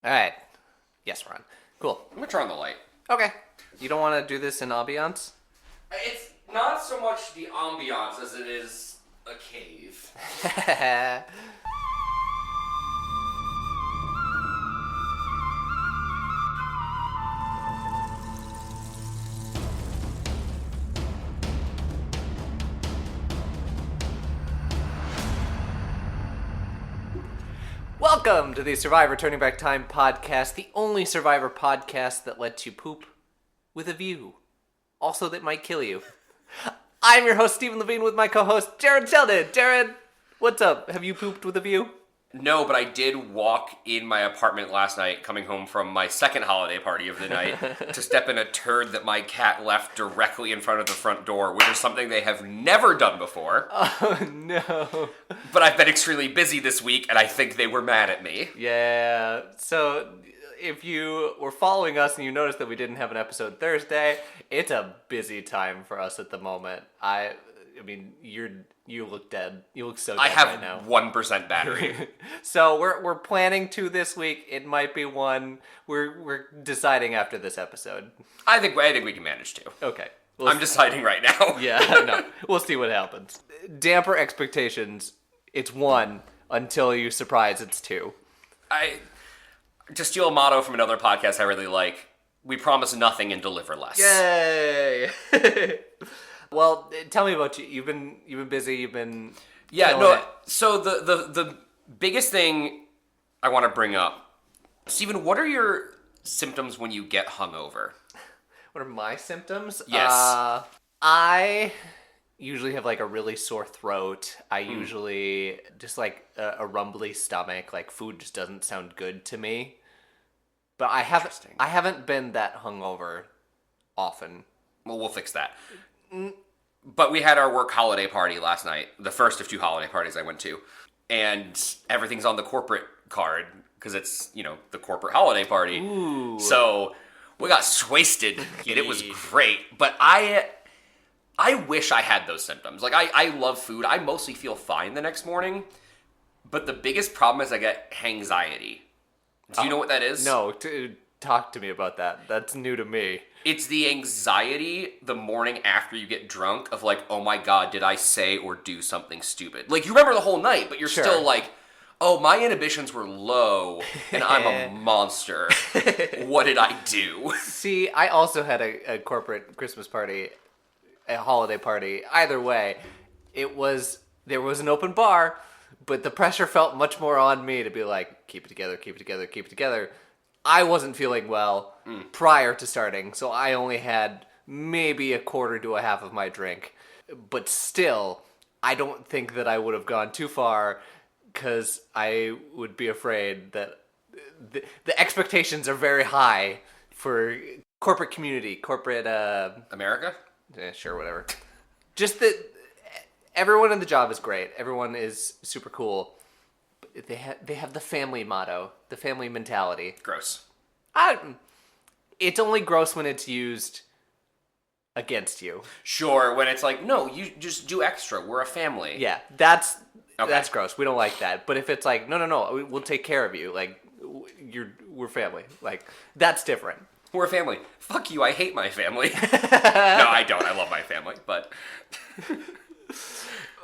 All right. Yes, we're on. Cool. I'm gonna turn on the light. Okay. You don't want to do this in ambiance? It's not so much the ambiance as it is a cave. Welcome to the Survivor Turning Back Time podcast, the only Survivor podcast that lets you poop with a view. Also that might kill you. I'm your host, Stephen Levine, with my co-host, Jared Sheldon. Jared, what's up? Have you pooped with a view? No, but I did walk in my apartment last night, coming home from my second holiday party of the night, to step in a turd that my cat left directly in front of the front door, which is something they have never done before. Oh, no. But I've been extremely busy this week, and I think they were mad at me. Yeah, so if you were following us and you noticed that we didn't have an episode Thursday, it's a busy time for us at the moment. I mean, you look dead. You look so dead I have right now. 1% battery. So we're planning to this week. It might be one. We're deciding after this episode. I think we can manage to. Okay. I'm deciding right now. Yeah, no. We'll see what happens. Damper expectations. It's 1 until you surprise it's 2. To steal a motto from another podcast I really like, we promise nothing and deliver less. Yay! Well, tell me about you. You've been busy. You've been it. So the biggest thing I want to bring up, Stephen, what are your symptoms when you get hungover? What are my symptoms? Yes. I usually have like a really sore throat. I usually just like a rumbly stomach. Like food just doesn't sound good to me. But I haven't been that hungover often. Well, we'll fix that. But we had our work holiday party last night, the first of 2 holiday parties I went to, and everything's on the corporate card because it's, the corporate holiday party. Ooh. So we got wasted, and it was great. But I wish I had those symptoms. Like, I love food. I mostly feel fine the next morning, but the biggest problem is I get anxiety. Do you know what that is? No, talk to me about that. That's new to me. It's the anxiety the morning after you get drunk of like, oh my god, did I say or do something stupid? Like, you remember the whole night, but you're still like, oh, my inhibitions were low, and I'm a monster. What did I do? See, I also had a corporate Christmas party, a holiday party. Either way, there was an open bar, but the pressure felt much more on me to be like, keep it together, keep it together, keep it together. I wasn't feeling well prior to starting, so I only had maybe a quarter to a half of my drink. But still, I don't think that I would have gone too far because I would be afraid that the expectations are very high for corporate community, corporate... America? Sure, whatever. Just that everyone in the job is great. Everyone is super cool. They have the family motto, the family mentality. Gross. It's only gross when it's used against you. Sure, when it's like, no, you just do extra. We're a family. Yeah, that's gross. We don't like that. But if it's like, no, we'll take care of you. Like, we're family. Like, that's different. We're a family. Fuck you, I hate my family. No, I don't. I love my family, but...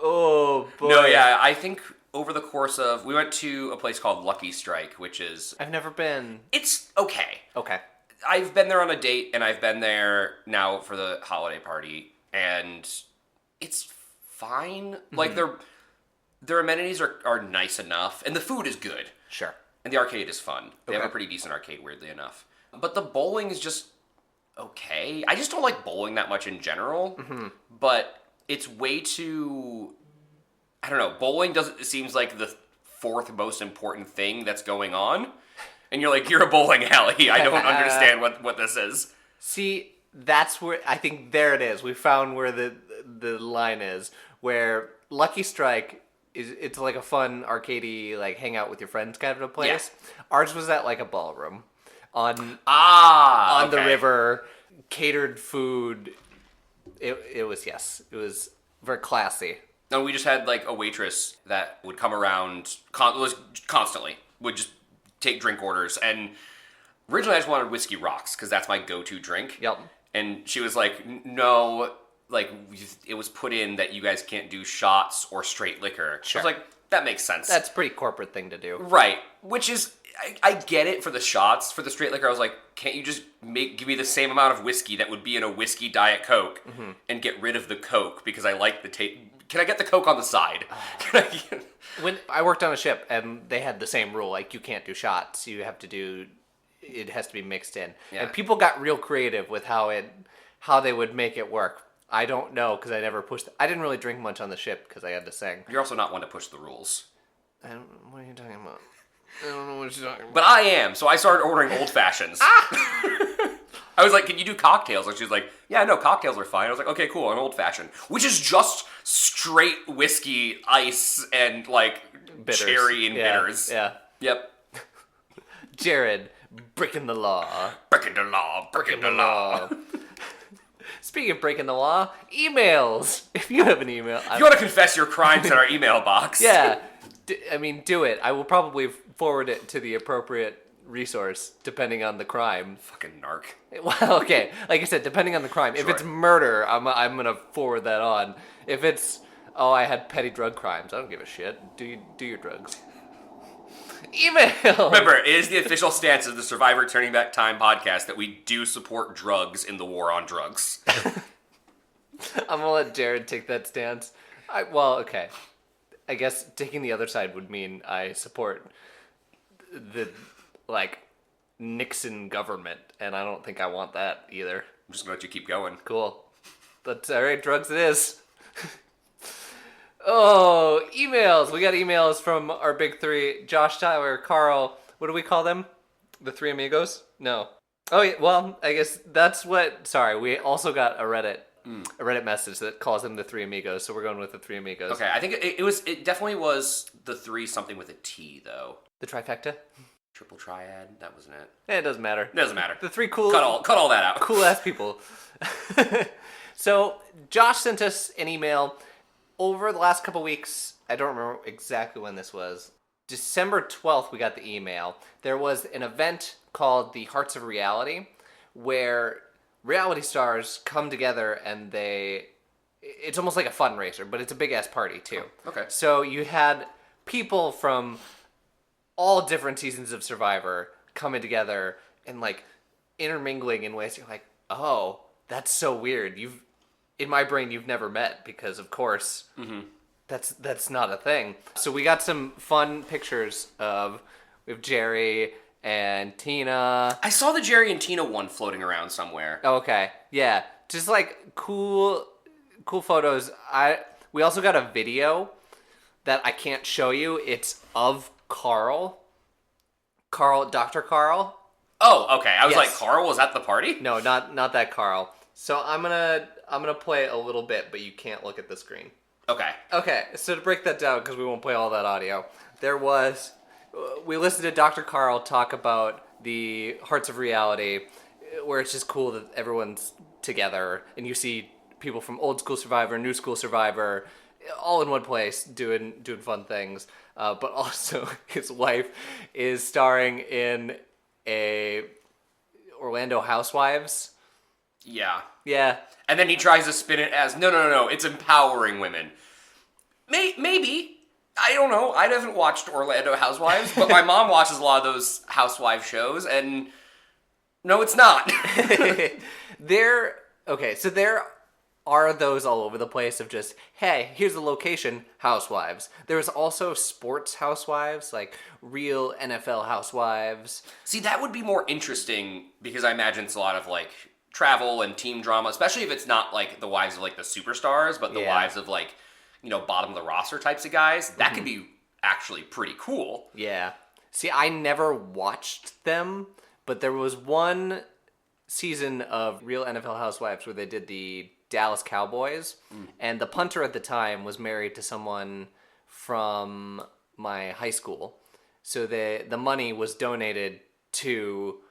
Oh, boy. No, yeah, I think... Over the course of... We went to a place called Lucky Strike, which is... I've never been. It's okay. Okay. I've been there on a date, and I've been there now for the holiday party, and it's fine. Mm-hmm. Like, their amenities are nice enough, and the food is good. Sure. And the arcade is fun. They have a pretty decent arcade, weirdly enough. But the bowling is just okay. I just don't like bowling that much in general, but it's way too... I don't know, bowling seems like the 4th most important thing that's going on. And you're like, you're a bowling alley. I don't understand what this is. See, that's where, I think there it is. We found where the line is, where Lucky Strike, it's like a fun, arcadey, like hang out with your friends kind of a place. Yeah. Ours was at like a ballroom on the river, catered food. It was very classy. No, we just had like a waitress that would come around constantly, would just take drink orders, and originally I just wanted whiskey rocks because that's my go-to drink. Yep. And she was like, no, like, it was put in that you guys can't do shots or straight liquor. Sure. I was like, that makes sense. That's a pretty corporate thing to do. Right. Which is, I get it for the shots. For the straight liquor, I was like, can't you just give me the same amount of whiskey that would be in a whiskey Diet Coke and get rid of the Coke because I like the taste. Can I get the Coke on the side? When I worked on a ship and they had the same rule, like you can't do shots, you have to do, it has to be mixed in. Yeah. And people got real creative with how they would make it work. I don't know because I never pushed. I didn't really drink much on the ship because I had to sing. You're also not one to push the rules. What are you talking about? I don't know what you're talking about. But I am, so I started ordering old fashions. I was like, can you do cocktails? And she was like, yeah, no, cocktails are fine. I was like, okay, cool, an old fashioned. Which is just straight whiskey, ice, and like Bitters. cherry and bitters. Yeah. Yep. Jared, breaking the law. Breaking the law, breaking the law. Speaking of breaking the law, emails. If you have an email. If you want to confess your crimes in our email box. Yeah. Do it. I will probably forward it to the appropriate resource, depending on the crime. Fucking narc. Well, okay. Like I said, depending on the crime. If it's murder, I'm going to forward that on. If it's, I had petty drug crimes, I don't give a shit. Do your drugs. Email! Remember, it is the official stance of the Survivor Turning Back Time podcast that we do support drugs in the war on drugs. I'm going to let Jared take that stance. Okay. I guess taking the other side would mean I support the, Nixon government, and I don't think I want that either. I'm just going to let you keep going. Cool. That's all right, drugs it is. Oh, emails. We got emails from our big three, Josh, Tyler, Carl. What do we call them? The three amigos? No. Oh, yeah, well, I guess that's what... Sorry, we also got a Reddit message that calls them the three amigos, so we're going with the three amigos. Okay, I think it definitely was the three something with a T, though. The trifecta? Triple triad? That wasn't it. It doesn't matter. It doesn't matter. The three cool... Cut all that out. Cool-ass people. So, Josh sent us an email over the last couple weeks. I don't remember exactly when this was. December 12th, we got the email. There was an event called the Hearts of Reality, where reality stars come together and it's almost like a fundraiser, but it's a big-ass party, too. Oh, okay. So you had people from all different seasons of Survivor coming together and, intermingling in ways you're like, oh, that's so weird. In my brain, you've never met because, of course, that's not a thing. So we got some fun pictures with Jerry and Tina. I saw the Jerry and Tina one floating around somewhere. Oh, okay. Yeah. Just, cool photos. We also got a video that I can't show you. It's of Carl, Dr. Carl. Oh, okay. I was Yes. like, Carl was at the party? No, not that Carl. So I'm gonna play a little bit, but you can't look at the screen. Okay. Okay, so to break that down, because we won't play all that audio, we listened to Dr. Carl talk about the Hearts of Reality, where it's just cool that everyone's together, and you see people from old school Survivor, new school Survivor, all in one place doing fun things. But also, his wife is starring in a Orlando Housewives. Yeah. Yeah. And then he tries to spin it as, no, it's empowering women. Maybe. I don't know. I haven't watched Orlando Housewives, but my mom watches a lot of those housewife shows, and no, it's not. There are those all over the place of just, hey, here's the location, housewives. There's also sports housewives, like real NFL housewives. See, that would be more interesting, because I imagine it's a lot of, travel and team drama, especially if it's not, the wives of, the superstars, but the wives of, bottom of the roster types of guys. That could be actually pretty cool. Yeah. See, I never watched them, but there was one season of Real NFL Housewives where they did the Dallas Cowboys, and the punter at the time was married to someone from my high school. So the money was donated to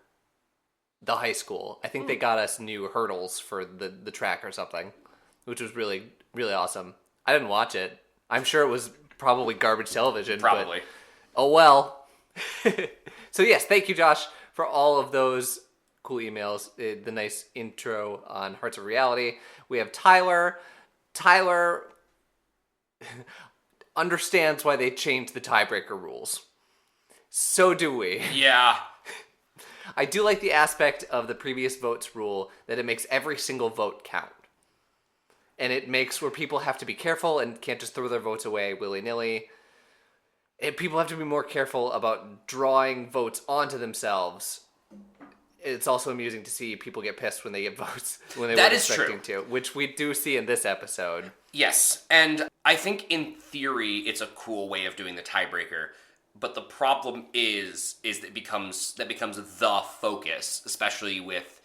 the high school. I think they got us new hurdles for the track or something, which was really, really awesome. I didn't watch it. I'm sure it was probably garbage television. Probably. But, oh well. So yes, thank you, Josh, for all of those cool emails. The nice intro on Hearts of Reality. We have Tyler. Tyler understands why they changed the tiebreaker rules. So do we. Yeah. I do like the aspect of the previous votes rule that it makes every single vote count. And it makes where people have to be careful and can't just throw their votes away willy-nilly. And people have to be more careful about drawing votes onto themselves. It's also amusing to see people get pissed when they get votes when they weren't expecting to, which we do see in this episode. Yes, and I think in theory it's a cool way of doing the tiebreaker, but the problem is that becomes the focus, especially with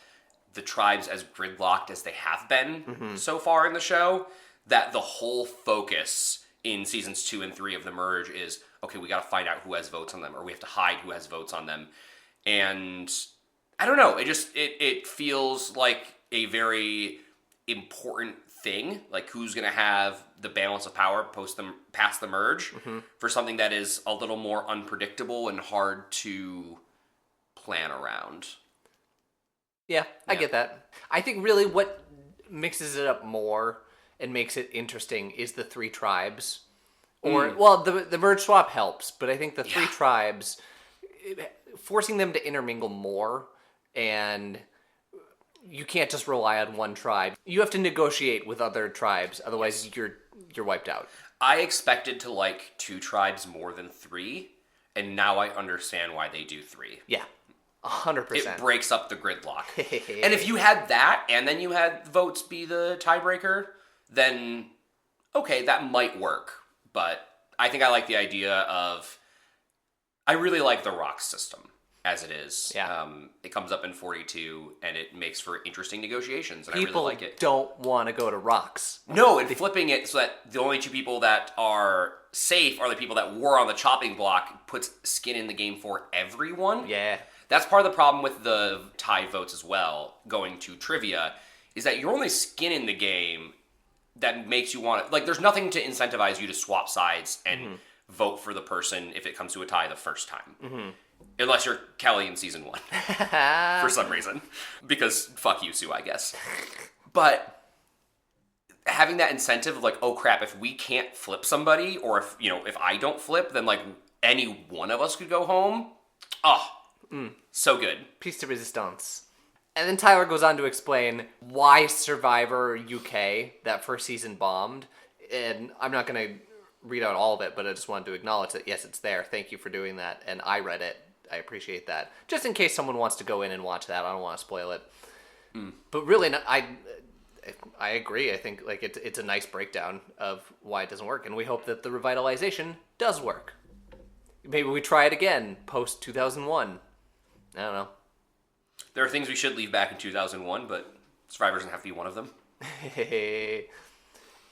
the tribes as gridlocked as they have been so far in the show, that the whole focus in seasons 2 and 3 of The Merge is, okay, we got to find out who has votes on them, or we have to hide who has votes on them. And I don't know, it feels like a very important thing, like who's going to have the balance of power past the merge for something that is a little more unpredictable and hard to plan around. Yeah, I get that. I think really what mixes it up more and makes it interesting is the 3 tribes. Or, well, the merge swap helps, but I think the 3 tribes, forcing them to intermingle more, and you can't just rely on one tribe. You have to negotiate with other tribes, otherwise you're wiped out. I expected to like 2 tribes more than 3, and now I understand why they do 3. Yeah. 100%. It breaks up the gridlock. And if you had that, and then you had votes be the tiebreaker, then, okay, that might work. But I think I like the idea of... I really like the rock system as it is. Yeah. It comes up in 42, and it makes for interesting negotiations, and People I really like it. don't want to go to rocks. No, and flipping it so that the only 2 people that are safe are the people that were on the chopping block puts skin in the game for everyone. Yeah. That's part of the problem with the tie votes as well, going to trivia, is that you're only skin in the game that makes you want to... Like, there's nothing to incentivize you to swap sides and vote for the person if it comes to a tie the first time. Unless you're Kelly in season 1. For some reason. Because fuck you, Sue, I guess. But having that incentive of like, oh crap, if we can't flip somebody, or if I don't flip, then like any one of us could go home. Oh, so good. Piece de resistance. And then Tyler goes on to explain why Survivor UK, that first season, bombed. And I'm not going to read out all of it, but I just wanted to acknowledge that, yes, it's there. Thank you for doing that. And I read it. I appreciate that. Just in case someone wants to go in and watch that. I don't want to spoil it. But really, I agree. I think like it's a nice breakdown of why it doesn't work. And we hope that the revitalization does work. Maybe we try it again post-2001. I don't know. There are things we should leave back in 2001, but Survivor doesn't have to be one of them.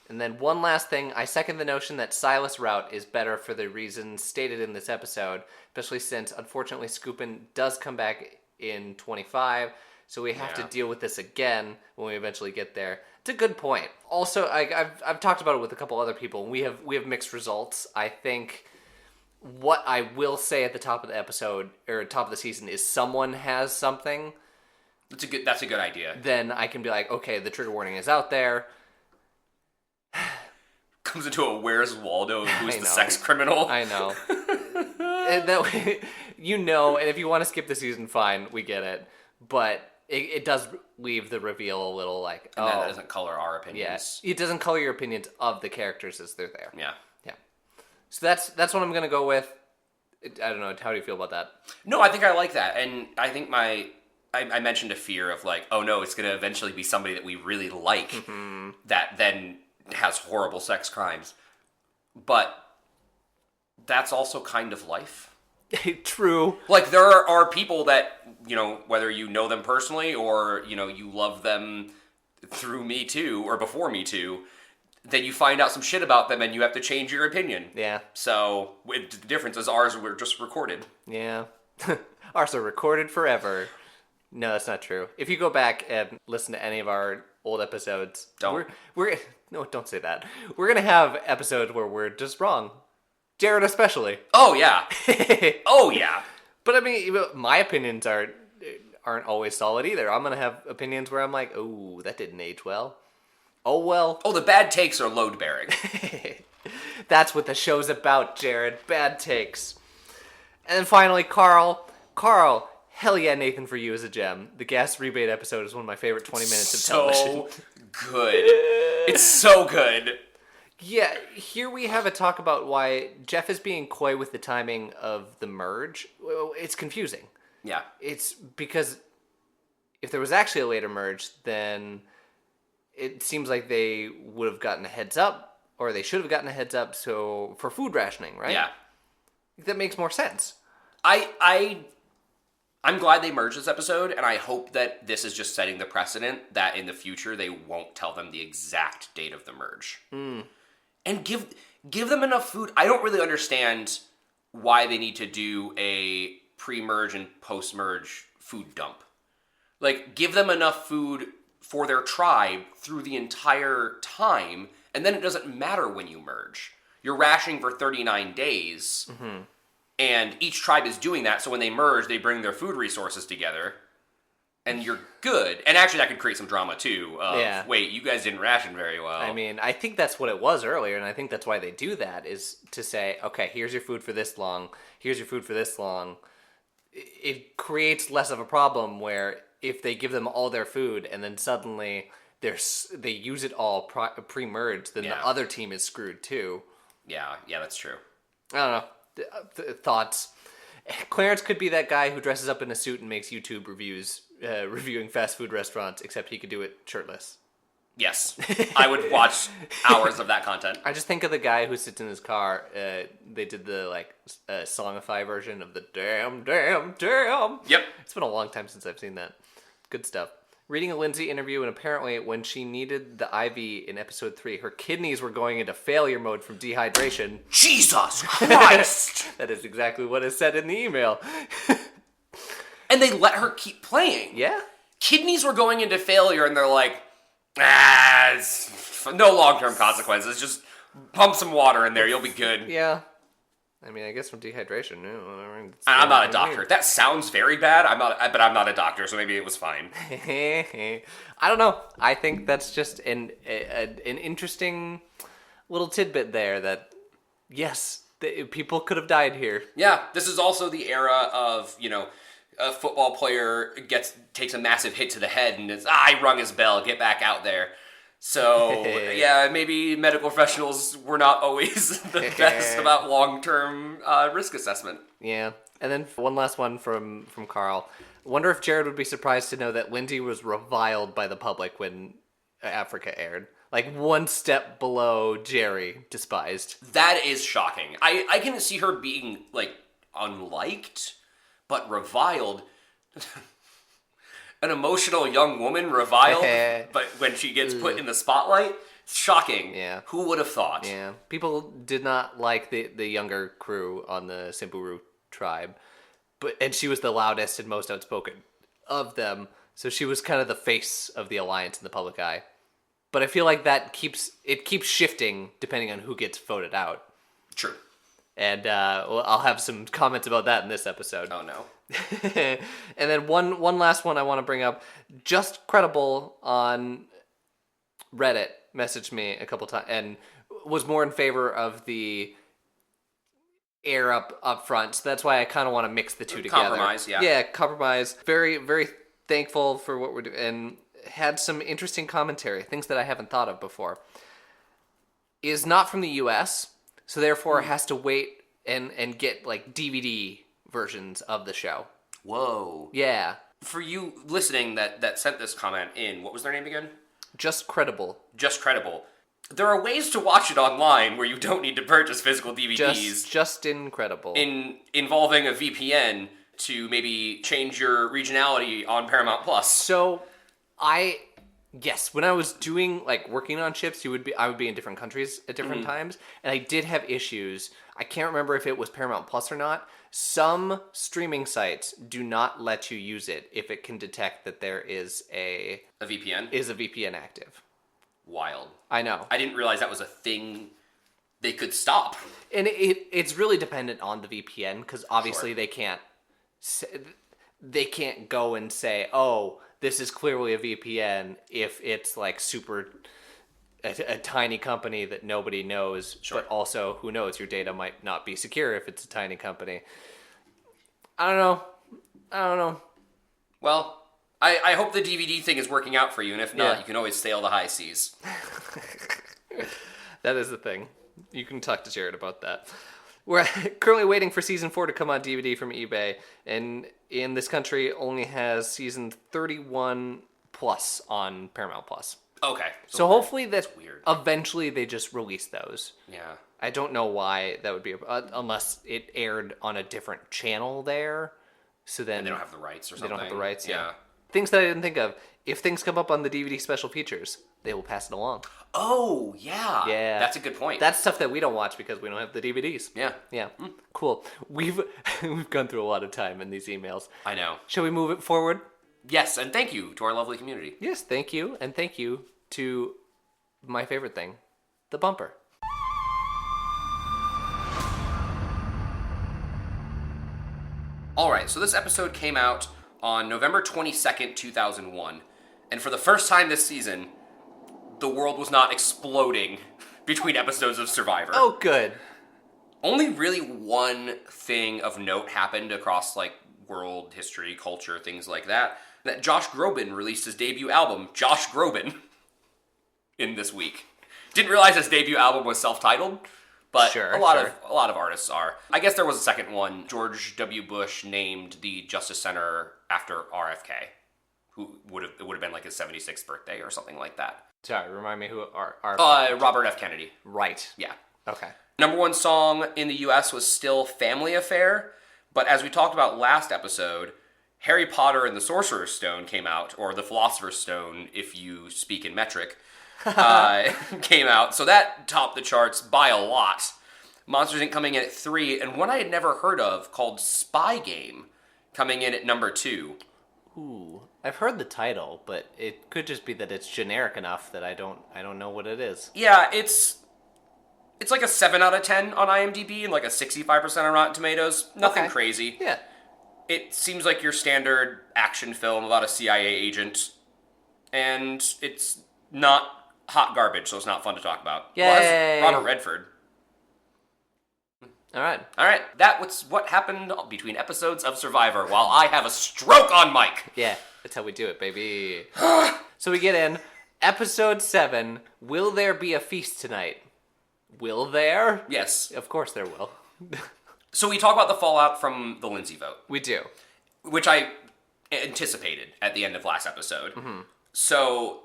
And then one last thing. I second the notion that Silas' route is better for the reasons stated in this episode, especially since, unfortunately, Scoopin does come back in 25, so we have to deal with this again when we eventually get there. It's a good point. Also, I've talked about it with a couple other people, and we have mixed results. I think... What I will say at the top of the episode, or top of the season, is someone has something. That's a good idea. Then I can be like, okay, the trigger warning is out there. Comes into a Where's Waldo, who's the sex criminal. I know. And that way, and if you want to skip the season, fine, we get it. But it does leave the reveal a little like, and that doesn't color our opinions. Yeah, it doesn't color your opinions of the characters as they're there. Yeah. So that's what I'm going to go with. I don't know. How do you feel about that? No, I think I like that. And I think I mentioned a fear of like, oh no, it's going to eventually be somebody that we really like that then has horrible sex crimes. But that's also kind of life. True. Like there are people that, whether you know them personally or, you love them through Me Too or before Me Too, then you find out some shit about them and you have to change your opinion. Yeah. So, the difference is ours were just recorded. Yeah. Ours are recorded forever. No, that's not true. If you go back and listen to any of our old episodes... Don't. No, don't say that. We're going to have episodes where we're just wrong. Jared especially. Oh, yeah. Oh, yeah. But I mean, my opinions aren't always solid either. I'm gonna have opinions where I'm like, oh, that didn't age well. Oh well. Oh, the bad takes are load bearing. That's what the show's about, Jared. Bad takes. And then finally, Carl. Carl, hell yeah, Nathan for you is a gem. The gas rebate episode is one of my favorite 20 minutes of television. So good. It's so good. Yeah, here we have a talk about why Jeff is being coy with the timing of the merge. Well, it's confusing. Yeah. It's because if there was actually a later merge, then it seems like they would have gotten a heads up, or they should have gotten a heads up so for food rationing, right? Yeah. That makes more sense. I'm glad they merged this episode, and I hope that this is just setting the precedent that in the future they won't tell them the exact date of the merge. And give them enough food. I don't really understand why they need to do a pre-merge and post-merge food dump. Like, give them enough food for their tribe through the entire time, and then it doesn't matter when you merge. You're rationing for 39 days, and each tribe is doing that, so when they merge, they bring their food resources together, and you're good. And actually, that could create some drama, too. Wait, you guys didn't ration very well. I mean, I think that's what it was earlier, and I think that's why they do that, is to say, okay, here's your food for this long, here's your food for this long. It creates less of a problem where if they give them all their food and then suddenly they use it all pre-merge, then the other team is screwed too. Yeah, that's true. I don't know. Thoughts. Clarence could be that guy who dresses up in a suit and makes YouTube reviews reviewing fast food restaurants, except he could do it shirtless. Yes. I would watch hours of that content. I just think of the guy who sits in his car. They did the songify version of the damn. Yep. It's been a long time since I've seen that. Good stuff. Reading a Lindsay interview, and apparently when she needed the IV in episode 3, her kidneys were going into failure mode from dehydration. Jesus Christ! That is exactly what is said in the email. And they let her keep playing. Yeah? Kidneys were going into failure, and they're like, it's no long-term consequences. Just pump some water in there. You'll be good. Yeah. I mean, I guess from dehydration. I'm not a doctor. That sounds very bad. But I'm not a doctor, so maybe it was fine. I don't know. I think that's just an interesting little tidbit there that, yes, people could have died here. Yeah, this is also the era of, a football player takes a massive hit to the head and it's, I rung his bell, get back out there. So, yeah, maybe medical professionals were not always the best about long-term risk assessment. Yeah. And then one last one from Carl. Wonder if Jared would be surprised to know that Lindsay was reviled by the public when Africa aired. Like, one step below Jerry, despised. That is shocking. I can see her being, unliked, but reviled. An emotional young woman reviled, but when she gets put in the spotlight, shocking. Yeah. Who would have thought? Yeah. People did not like the younger crew on the Samburu tribe, and she was the loudest and most outspoken of them, so she was kind of the face of the alliance in the public eye. But I feel like that keeps shifting depending on who gets voted out. True. And I'll have some comments about that in this episode. Oh, no. And then one last one I want to bring up. Just Credible on Reddit messaged me a couple times and was more in favor of the air up front. So that's why I kind of want to mix the two together. Compromise, yeah. Yeah, compromise. Very, very thankful for what we're doing. And had some interesting commentary, things that I haven't thought of before. Is not from the US, so therefore has to wait and get DVD versions of the show. Whoa. Yeah. For you listening that sent this comment in, what was their name again? Just Credible. Just Credible. There are ways to watch it online where you don't need to purchase physical DVDs. Just Incredible. Involving a VPN to maybe change your regionality on Paramount Plus. So, yes, when I was doing, working on ships, I would be in different countries at different times, and I did have issues. I can't remember if it was Paramount Plus or not. Some streaming sites do not let you use it if it can detect that there is a VPN active. Wild. I know. I didn't realize that was a thing they could stop. And it's really dependent on the VPN, because obviously they can't they can't go and say, oh, this is clearly a VPN if it's like a tiny company that nobody knows, Sure. but also, who knows, your data might not be secure if it's a tiny company. I don't know. Well, I hope the DVD thing is working out for you, and if not, Yeah. you can always sail the high seas. That is the thing. You can talk to Jared about that. We're currently waiting for season 4 to come on DVD from eBay, and in this country only has season 31 plus on Paramount Plus. Okay. So hopefully that's weird. Eventually they just release those. Yeah. I don't know why that would be, unless it aired on a different channel there. So then And they don't have the rights or something. They don't have the rights, yeah. Things that I didn't think of. If things come up on the DVD special features, they will pass it along. Oh, yeah. Yeah. That's a good point. That's stuff that we don't watch because we don't have the DVDs. Yeah. Yeah. Cool. We've gone through a lot of time in these emails. I know. Shall we move it forward? Yes, and thank you to our lovely community. Yes, thank you. And thank you to my favorite thing, the bumper. All right, so this episode came out on November 22nd, 2001. And for the first time this season, the world was not exploding between episodes of Survivor. Oh, good. Only really one thing of note happened across, like, world history, culture, things like that. That Josh Groban released his debut album, Josh Groban, in this week. Didn't realize his debut album was self-titled, but Sure, a lot of artists are. I guess there was a second one. George W. Bush named the Justice Center after RFK, who would have been like his 76th birthday or something like that. Sorry, remind me who are Robert F. Kennedy. Right. Yeah. Okay. Number one song in the U.S. was still Family Affair, but as we talked about last episode, Harry Potter and the Sorcerer's Stone came out, or the Philosopher's Stone, if you speak in metric, came out. So that topped the charts by a lot. Monsters Inc. coming in at 3, and one I had never heard of called Spy Game coming in at number 2. Ooh, I've heard the title, but it could just be that it's generic enough that I don't know what it is. Yeah, it's like a 7 out of 10 on IMDb and like a 65% on Rotten Tomatoes. Nothing Okay. crazy. Yeah. It seems like your standard action film about a CIA agent, and it's not hot garbage, so it's not fun to talk about. Yay! Well, that's Robert Redford. All right. All right, that was what happened between episodes of Survivor while I have a stroke on mic. Yeah, that's how we do it, baby. So we get in episode 7. Will there be a feast tonight? Will there? Yes. Of course there will. So we talk about the fallout from the Lindsay vote, We do. which I anticipated at the end of last episode. So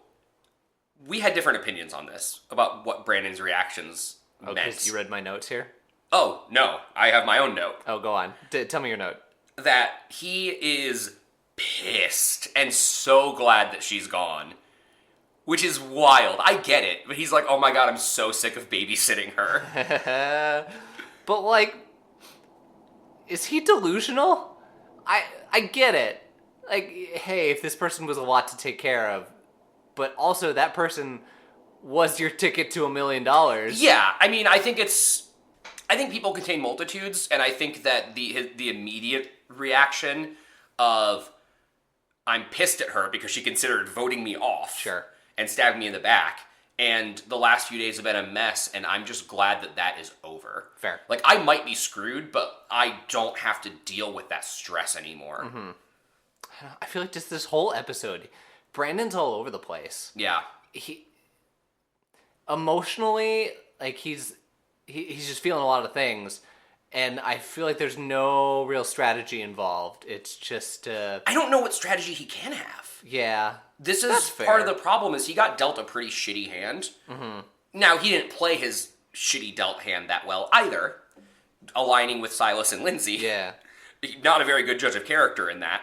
we had different opinions on this about what Brandon's reactions Oh, meant. because you read my notes here? Oh, no, I have my own note. Oh, go on. Tell me your note. That he is pissed and so glad that she's gone. Which is wild. I get it. But he's like, oh my god, I'm so sick of babysitting her. But, like, is he delusional? I get it. Like, hey, if this person was a lot to take care of, but also that person was your ticket to $1 million. Yeah, I mean, I think people contain multitudes, and I think that the immediate reaction of, I'm pissed at her because she considered voting me off. Sure. And stabbing me in the back. And the last few days have been a mess, and I'm just glad that that is over. Fair. Like, I might be screwed, but I don't have to deal with that stress anymore. I feel like just this whole episode, Brandon's all over the place. Yeah. He emotionally, like, he's just feeling a lot of things, and I feel like there's no real strategy involved. It's just I don't know what strategy he can have. yeah. This is That's part of fair. the problem, is he got dealt a pretty shitty hand. Now, he didn't play his shitty dealt hand that well either, aligning with Silas and Lindsay. Yeah. Not a very good judge of character in that.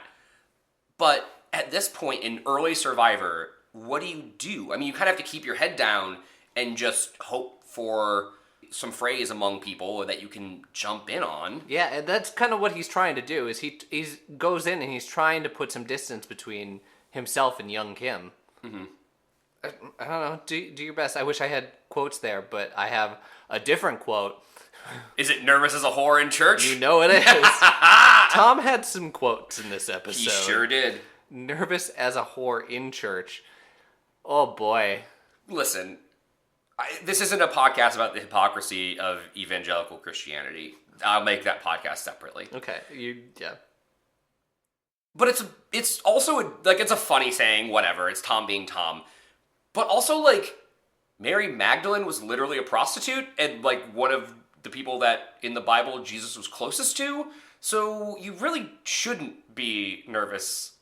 But at this point in early Survivor, what do you do? I mean, you kind of have to keep your head down and just hope for some phrase among people that you can jump in on. Yeah, and that's kind of what he's trying to do. Is he goes in and he's trying to put some distance between himself and young Kim. I don't know. Do your best. I wish I had quotes there, but I have a different quote Is it nervous as a whore in church? You know it is. Tom had some quotes in this episode. He sure did. Nervous as a whore in church. Oh boy. Listen, this isn't a podcast about the hypocrisy of evangelical Christianity. I'll make that podcast separately. Okay, yeah. But it's also, like, it's a funny saying, whatever, it's Tom being Tom. But also, like, Mary Magdalene was literally a prostitute, and, like, one of the people that, in the Bible, Jesus was closest to. So you really shouldn't be nervous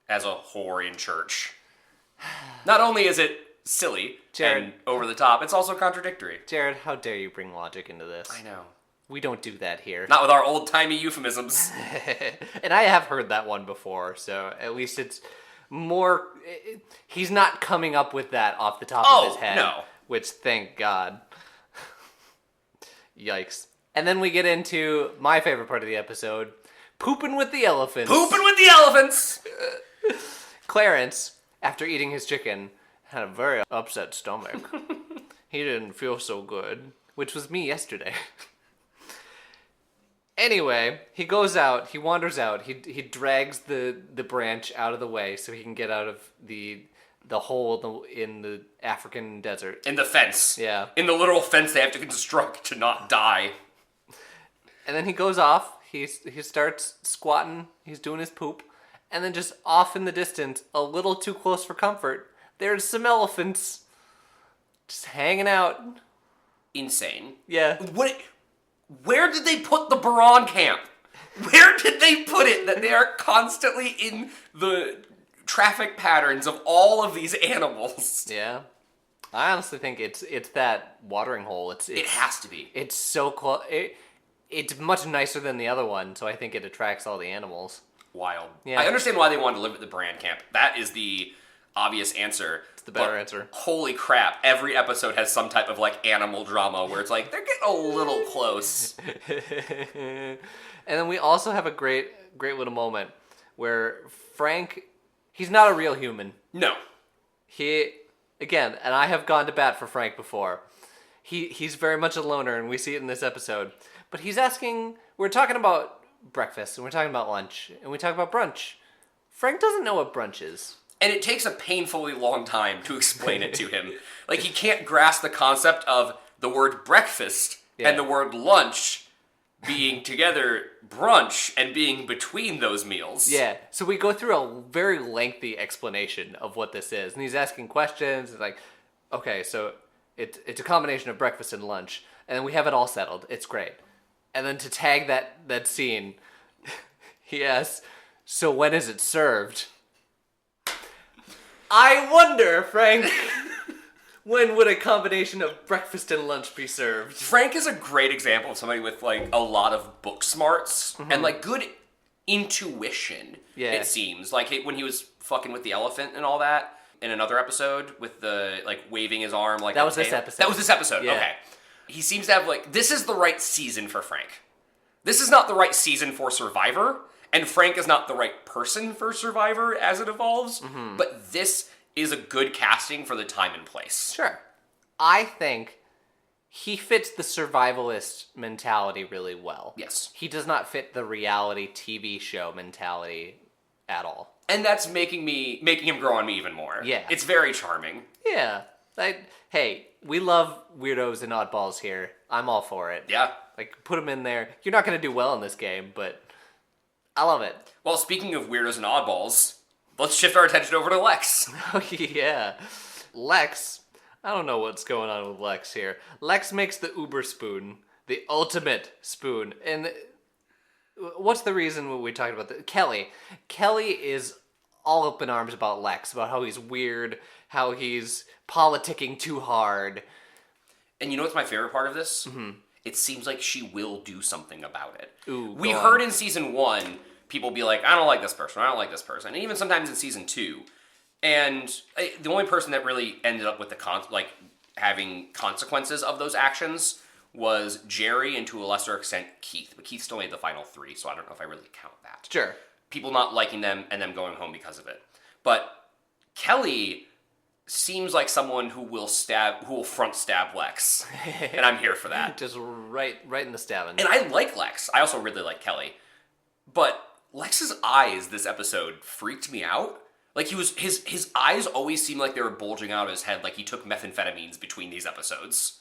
as a whore in church. Not only is it silly Jared, and over the top, it's also contradictory. Jared, how dare you bring logic into this? I know. We don't do that here. Not with our old-timey euphemisms. And I have heard that one before, so at least it's more... He's not coming up with that off the top of his head. No. Which, thank God. Yikes. And then we get into my favorite part of the episode, pooping with the elephants. Pooping with the elephants! Clarence, after eating his chicken, had a very upset stomach. He didn't feel so good, which was me yesterday. Anyway, he goes out, he wanders out, he drags the branch out of the way so he can get out of the hole in the African desert. In the fence. Yeah. In the literal fence they have to construct to not die. And then he goes off, he starts squatting, he's doing his poop, and then just off in the distance, a little too close for comfort, there's some elephants just hanging out. Insane. Yeah. Where did they put the Baran camp? Where did they put it that they are constantly in the traffic patterns of all of these animals? Yeah. I honestly think it's that watering hole. It has to be. It's so close. It's much nicer than the other one, so I think it attracts all the animals. Wild. Yeah. I understand why they wanted to live at the Baran camp. That is the obvious answer. It's the better answer. Holy crap, every episode has some type of, like, animal drama where it's like, they're getting a little close. And then we also have a great little moment where Frank, he's not a real human. No. Again, and I have gone to bat for Frank before. He's very much a loner, and we see it in this episode. But he's asking, we're talking about breakfast, and we're talking about lunch, and we talk about brunch. Frank doesn't know what brunch is. And it takes a painfully long time to explain it to him. Like, he can't grasp the concept of the word breakfast and the word lunch being together brunch and being between those meals. Yeah, so we go through a very lengthy explanation of what this is. And he's asking questions. It's like, okay, so it's a combination of breakfast and lunch. And then we have it all settled. It's great. And then to tag that scene, he asks, so when is it served? I wonder, Frank, when would a combination of breakfast and lunch be served? Frank is a great example of somebody with, like, a lot of book smarts and, like, good intuition, it seems. Like, when he was fucking with the elephant and all that in another episode with the, like, waving his arm like that was this episode. That was this episode, okay. He seems to have, like, this is the right season for Frank. This is not the right season for Survivor, and Frank is not the right person for Survivor as it evolves, but this is a good casting for the time and place. Sure. I think he fits the survivalist mentality really well. Yes. He does not fit the reality TV show mentality at all. And that's making him grow on me even more. Yeah. It's very charming. Yeah. Hey, we love weirdos and oddballs here. I'm all for it. Yeah. Like, put them in there. You're not going to do well in this game, but I love it. Well, speaking of weirdos and oddballs, let's shift our attention over to Lex. Oh, yeah. Lex, I don't know what's going on with Lex here. Lex makes the uber spoon, the ultimate spoon. And what's the reason we talked about that? Kelly. Kelly is all up in arms about Lex, about how he's weird, how he's politicking too hard. And you know what's my favorite part of this? It seems like she will do something about it. Ooh, we heard in season 1, people be like, I don't like this person, I don't like this person. And even sometimes in season 2. And the only person that really ended up with having consequences of those actions was Jerry, and to a lesser extent, Keith. But Keith still made the final 3, so I don't know if I really count that. Sure. People not liking them and them going home because of it. But Kelly seems like someone who will front stab Lex. And I'm here for that. Just right in the stabbing. And I like Lex. I also really like Kelly. But Lex's eyes this episode freaked me out. Like his eyes always seemed like they were bulging out of his head, like he took methamphetamines between these episodes.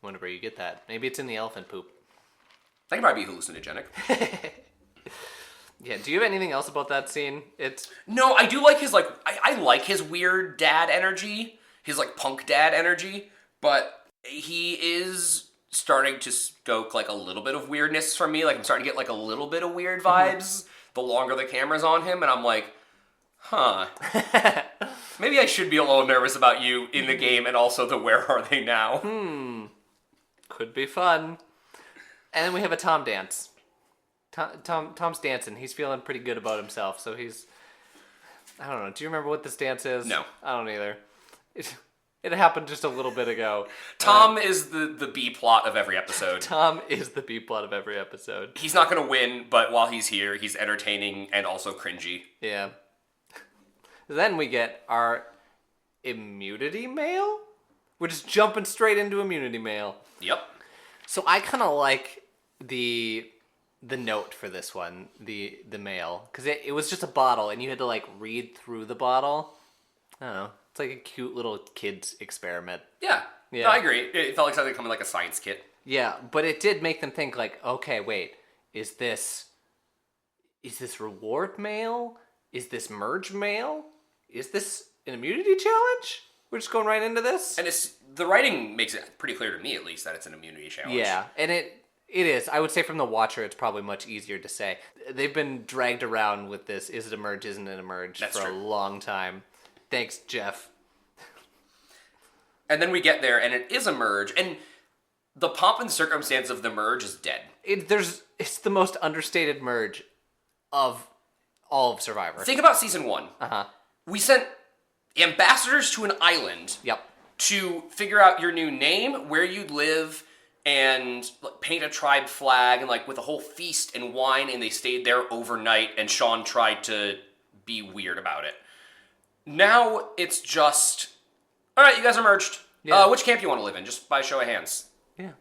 Wonder where you get that. Maybe it's in the elephant poop. That could probably be hallucinogenic. Yeah, do you have anything else about that scene? No, I do like his, like, I like his weird dad energy, his, like, punk dad energy, but he is starting to stoke, like, a little bit of weirdness from me. Like, I'm starting to get, like, a little bit of weird vibes the longer the camera's on him, and I'm like, huh. Maybe I should be a little nervous about you in the game and also the where are they now. Could be fun. And then we have a Tom dance. Tom's dancing. He's feeling pretty good about himself, so he's... I don't know. Do you remember what this dance is? No. I don't either. It happened just a little bit ago. Tom is the B-plot of every episode. Tom is the B-plot of every episode. He's not going to win, but while he's here, he's entertaining and also cringy. Yeah. Then we get our immunity mail? We're just jumping straight into immunity mail. Yep. So I kind of like the note for this one, the mail, because it was just a bottle, and you had to, like, read through the bottle. I don't know. It's like a cute little kid's experiment. Yeah. No, I agree. It felt like something coming like a science kit. Yeah, but it did make them think, like, okay, wait, is this reward mail? Is this merge mail? Is this an immunity challenge? We're just going right into this? And the writing makes it pretty clear to me, at least, that it's an immunity challenge. Yeah, and it is. I would say from the watcher, it's probably much easier to say. They've been dragged around with this, is it a merge, isn't it a merge, That's for true. a long time. Thanks, Jeff. And then we get there, and it is a merge, and the pomp and circumstance of the merge is dead. It's the most understated merge of all of Survivor. Think about season 1. Uh-huh. We sent ambassadors to an island Yep. to figure out your new name, where you live, and like, paint a tribe flag, and like with a whole feast and wine, and they stayed there overnight, and Sean tried to be weird about it. Now it's just, all right, you guys are merged. Yeah. Which camp you want to live in? Just by show of hands. Yeah.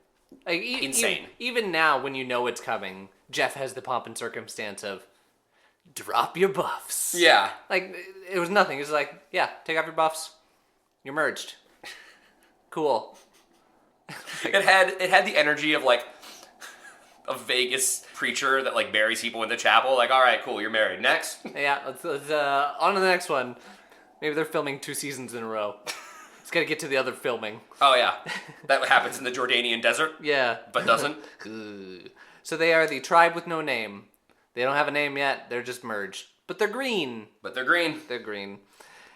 Like, Insane. Even now, when you know it's coming, Jeff has the pomp and circumstance of drop your buffs. Yeah. Like, it was nothing. It was like, yeah, take off your buffs. You're merged. Cool. It had the energy of like a Vegas preacher that like buries people in the chapel. Like, all right, cool, you're married. Next. Yeah, let's on to the next one. Maybe they're filming 2 seasons in a row. It's gotta get to the other filming. Oh yeah, that happens in the Jordanian desert. Yeah. But doesn't. So they are the tribe with no name. They don't have a name yet. They're just merged. But they're green. But they're green. They're green.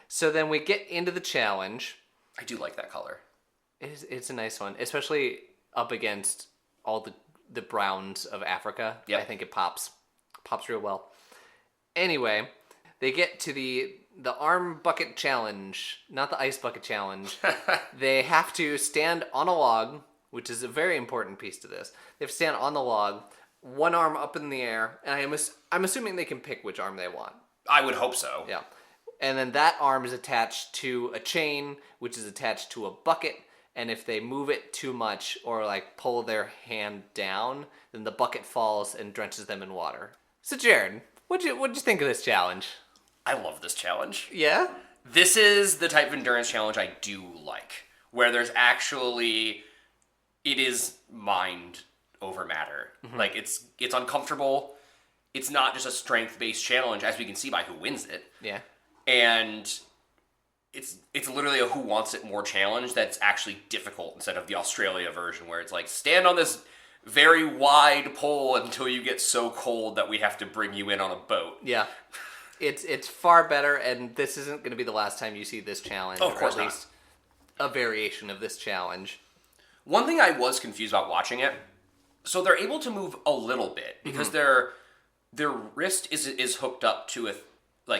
So then we get into the challenge. I do like that color. It's a nice one, especially up against all the browns of Africa. Yep. I think it pops real well. Anyway, they get to the arm bucket challenge, not the ice bucket challenge. They have to stand on a log, which is a very important piece to this. They have to stand on the log, one arm up in the air, and I'm assuming they can pick which arm they want. I would hope so. Yeah. And then that arm is attached to a chain, which is attached to a bucket. And if they move it too much or like pull their hand down, then the bucket falls and drenches them in water. So Jared, what'd you think of this challenge? I love this challenge. Yeah? This is the type of endurance challenge I do like, where there's actually, it is mind over matter. Mm-hmm. Like it's uncomfortable. It's not just a strength-based challenge, as we can see by who wins it. Yeah. And it's literally a who wants it more challenge that's actually difficult instead of the Australia version where it's like stand on this very wide pole until you get so cold that we have to bring you in on a boat. Yeah. It's far better, and this isn't going to be the last time you see this challenge. Oh, of course or at least a variation of this challenge. One thing I was confused about watching it, so they're able to move a little bit because their wrist is hooked up to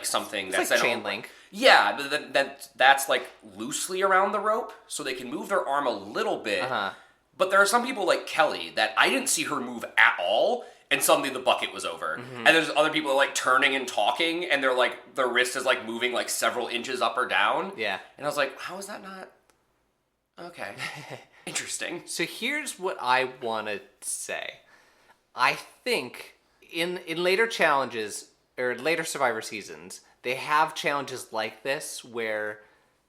something It's that's like chain link. Yeah, but that's like loosely around the rope, so they can move their arm a little bit. Uh-huh. But there are some people like Kelly that I didn't see her move at all, and suddenly the bucket was over. And there's other people like turning and talking, and they're like, their wrist is like moving like several inches up or down. Yeah. And I was like, how is that not? Okay. Interesting. So here's what I want to say. I think in later challenges or later Survivor seasons, they have challenges like this where,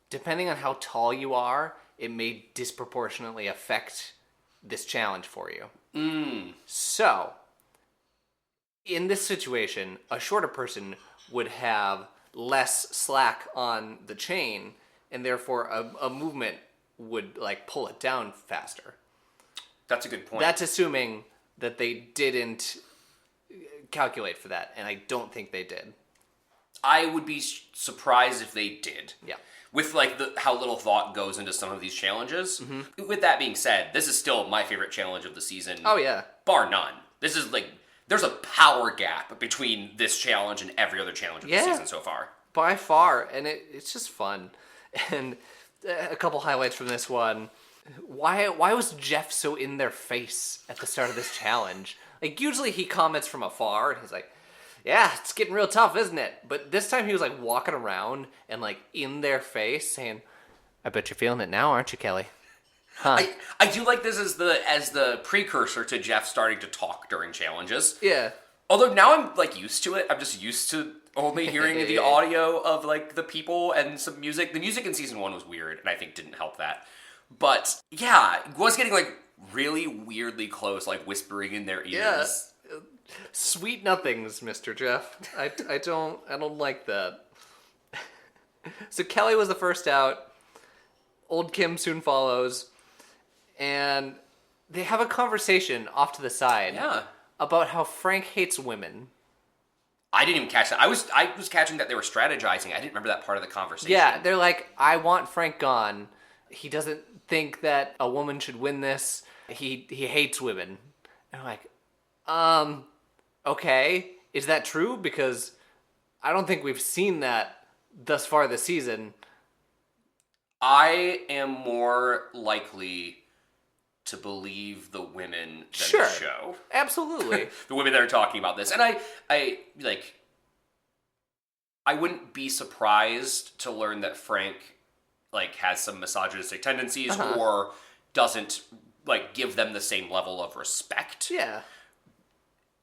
depending on how tall you are, it may disproportionately affect this challenge for you. So, in this situation, a shorter person would have less slack on the chain, and therefore a movement would like pull it down faster. That's a good point. That's assuming that they didn't calculate for that, and I don't think they did. I would be surprised if they did. Yeah. With like how little thought goes into some of these challenges. With that being said, this is still my favorite challenge of the season. Oh yeah. Bar none. This is like, there's a power gap between this challenge and every other challenge of the season so far. By far, and it's just fun. And a couple highlights from this one. Why was Jeff so in their face at the start of this challenge? Like, usually he comments from afar, and he's like, yeah, it's getting real tough, isn't it? But this time he was like walking around and like in their face saying, I bet you're feeling it now, aren't you, Kelly? Huh. I do like this as the precursor to Jeff starting to talk during challenges. Yeah. Although now I'm like used to it. I'm just used to only hearing the audio of like the people and some music. The music in season 1 was weird, and I think didn't help that. But yeah, it was getting like really weirdly close, like whispering in their ears. Yeah. Sweet nothings, Mr. Jeff. I don't like that. So Kelly was the first out. Old Kim soon follows. And they have a conversation off to the side about how Frank hates women. I didn't even catch that. I was catching that they were strategizing. I didn't remember that part of the conversation. Yeah, they're like, I want Frank gone. He doesn't think that a woman should win this. He hates women. And I'm like, okay, is that true? Because I don't think we've seen that thus far this season. I am more likely to believe the women than the show. Absolutely. The women that are talking about this. And I wouldn't be surprised to learn that Frank like has some misogynistic tendencies or doesn't like give them the same level of respect. Yeah.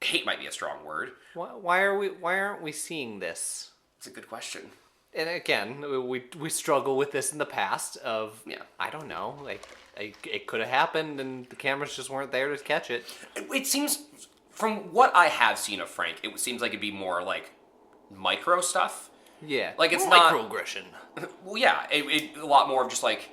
Hate might be a strong word. Why aren't we seeing this? It's a good question. And again, we struggle with this in the past of, I don't know, like, it could have happened and the cameras just weren't there to catch it. It seems, from what I have seen of Frank, it seems like it'd be more like micro stuff. Yeah. Like it's not... Microaggression. Well, yeah, a lot more of just like,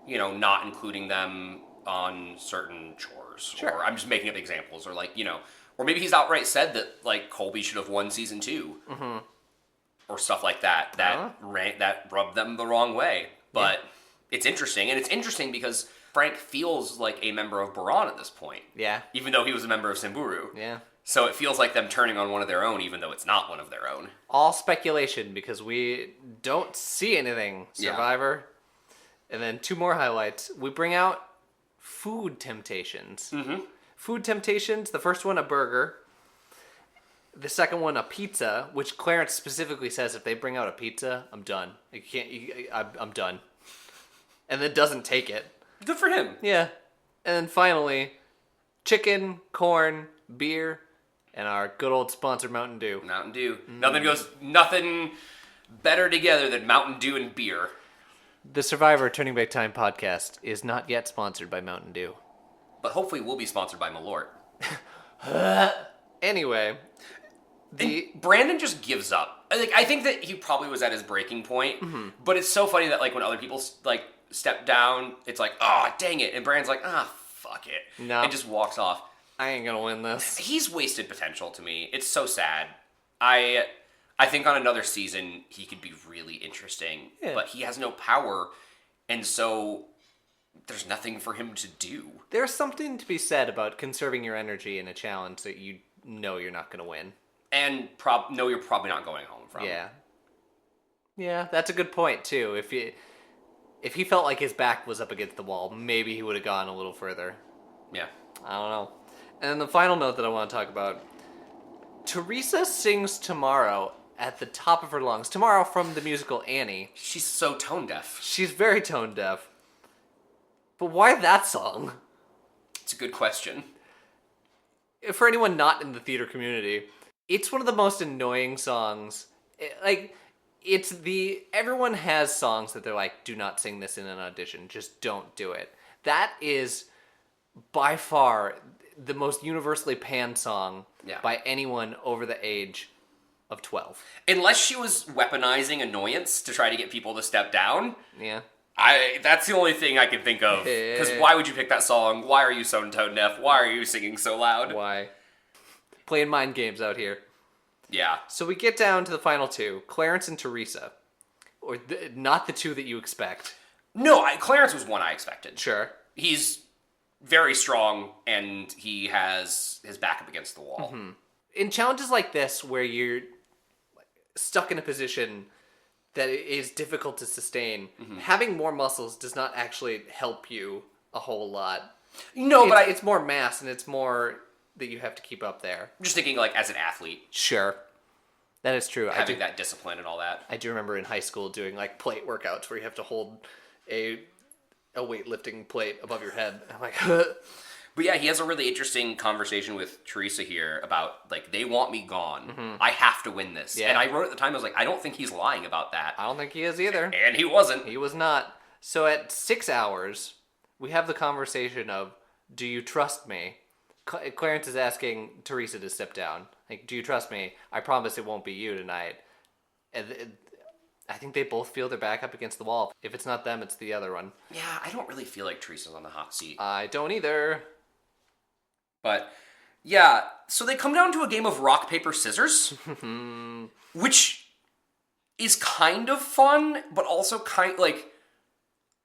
you know, not including them on certain chores. Sure. Or I'm just making up examples. Or like, you know, or maybe he's outright said that like Colby should have won season 2. Mm-hmm. Or stuff like that. That rubbed them the wrong way. But it's interesting. And it's interesting because Frank feels like a member of Baran at this point. Yeah. Even though he was a member of Samburu. Yeah. So it feels like them turning on one of their own, even though it's not one of their own. All speculation, because we don't see anything, Survivor. Yeah. And then 2 more highlights. We bring out food temptations. Mm-hmm. Food temptations, the first one, a burger. The second one, a pizza, which Clarence specifically says if they bring out a pizza, I'm done. I'm done. And then doesn't take it. Good for him. Yeah. And then finally, chicken, corn, beer, and our good old sponsor, Mountain Dew. Mountain Dew. Nothing better together than Mountain Dew and beer. The Survivor Turning Back Time podcast is not yet sponsored by Mountain Dew. But hopefully we'll be sponsored by Malort. Anyway... Brandon just gives up. Like, I think that he probably was at his breaking point, but it's so funny that like when other people like step down, it's like, oh, dang it, and Brandon's like, fuck it, and just walks off. I ain't gonna win this. He's wasted potential to me. It's so sad. I think on another season he could be really interesting, but he has no power, and so there's nothing for him to do. There's something to be said about conserving your energy in a challenge that you know you're not gonna win. And you're probably not going home from. Yeah, that's a good point too. If he felt like his back was up against the wall, maybe he would have gone a little further. Yeah. I don't know. And then the final note that I want to talk about, Teresa sings Tomorrow at the top of her lungs. Tomorrow from the musical Annie. She's so tone deaf. She's very tone deaf. But why that song? It's a good question. For anyone not in the theater community, it's one of the most annoying songs. Everyone has songs that they're like, do not sing this in an audition. Just don't do it. That is by far the most universally panned song by anyone over the age of 12. Unless she was weaponizing annoyance to try to get people to step down. Yeah. That's the only thing I can think of. Because why would you pick that song? Why are you so tone deaf? Why are you singing so loud? Why? Playing mind games out here. Yeah. So we get down to the final two, Clarence and Teresa. Or not the two that you expect. No, Clarence was one I expected. Sure. He's very strong, and he has his back up against the wall. Mm-hmm. In challenges like this, where you're stuck in a position that is difficult to sustain, having more muscles does not actually help you a whole lot. No, but it's more mass, and it's more that you have to keep up there. I'm just thinking, like, as an athlete. Sure. That is true. Having that discipline and all that. I do remember in high school doing, like, plate workouts where you have to hold a weightlifting plate above your head. I'm like, But yeah, he has a really interesting conversation with Teresa here about, like, they want me gone. I have to win this. Yeah. And I wrote at the time, I was like, I don't think he's lying about that. I don't think he is either. And he wasn't. He was not. So at 6 hours, we have the conversation of, do you trust me? Clarence is asking Teresa to step down. Like, do you trust me? I promise it won't be you tonight. And I think they both feel their back up against the wall. If it's not them, it's the other one. Yeah, I don't really feel like Teresa's on the hot seat. I don't either. But, yeah, so they come down to a game of rock, paper, scissors, which is kind of fun, but also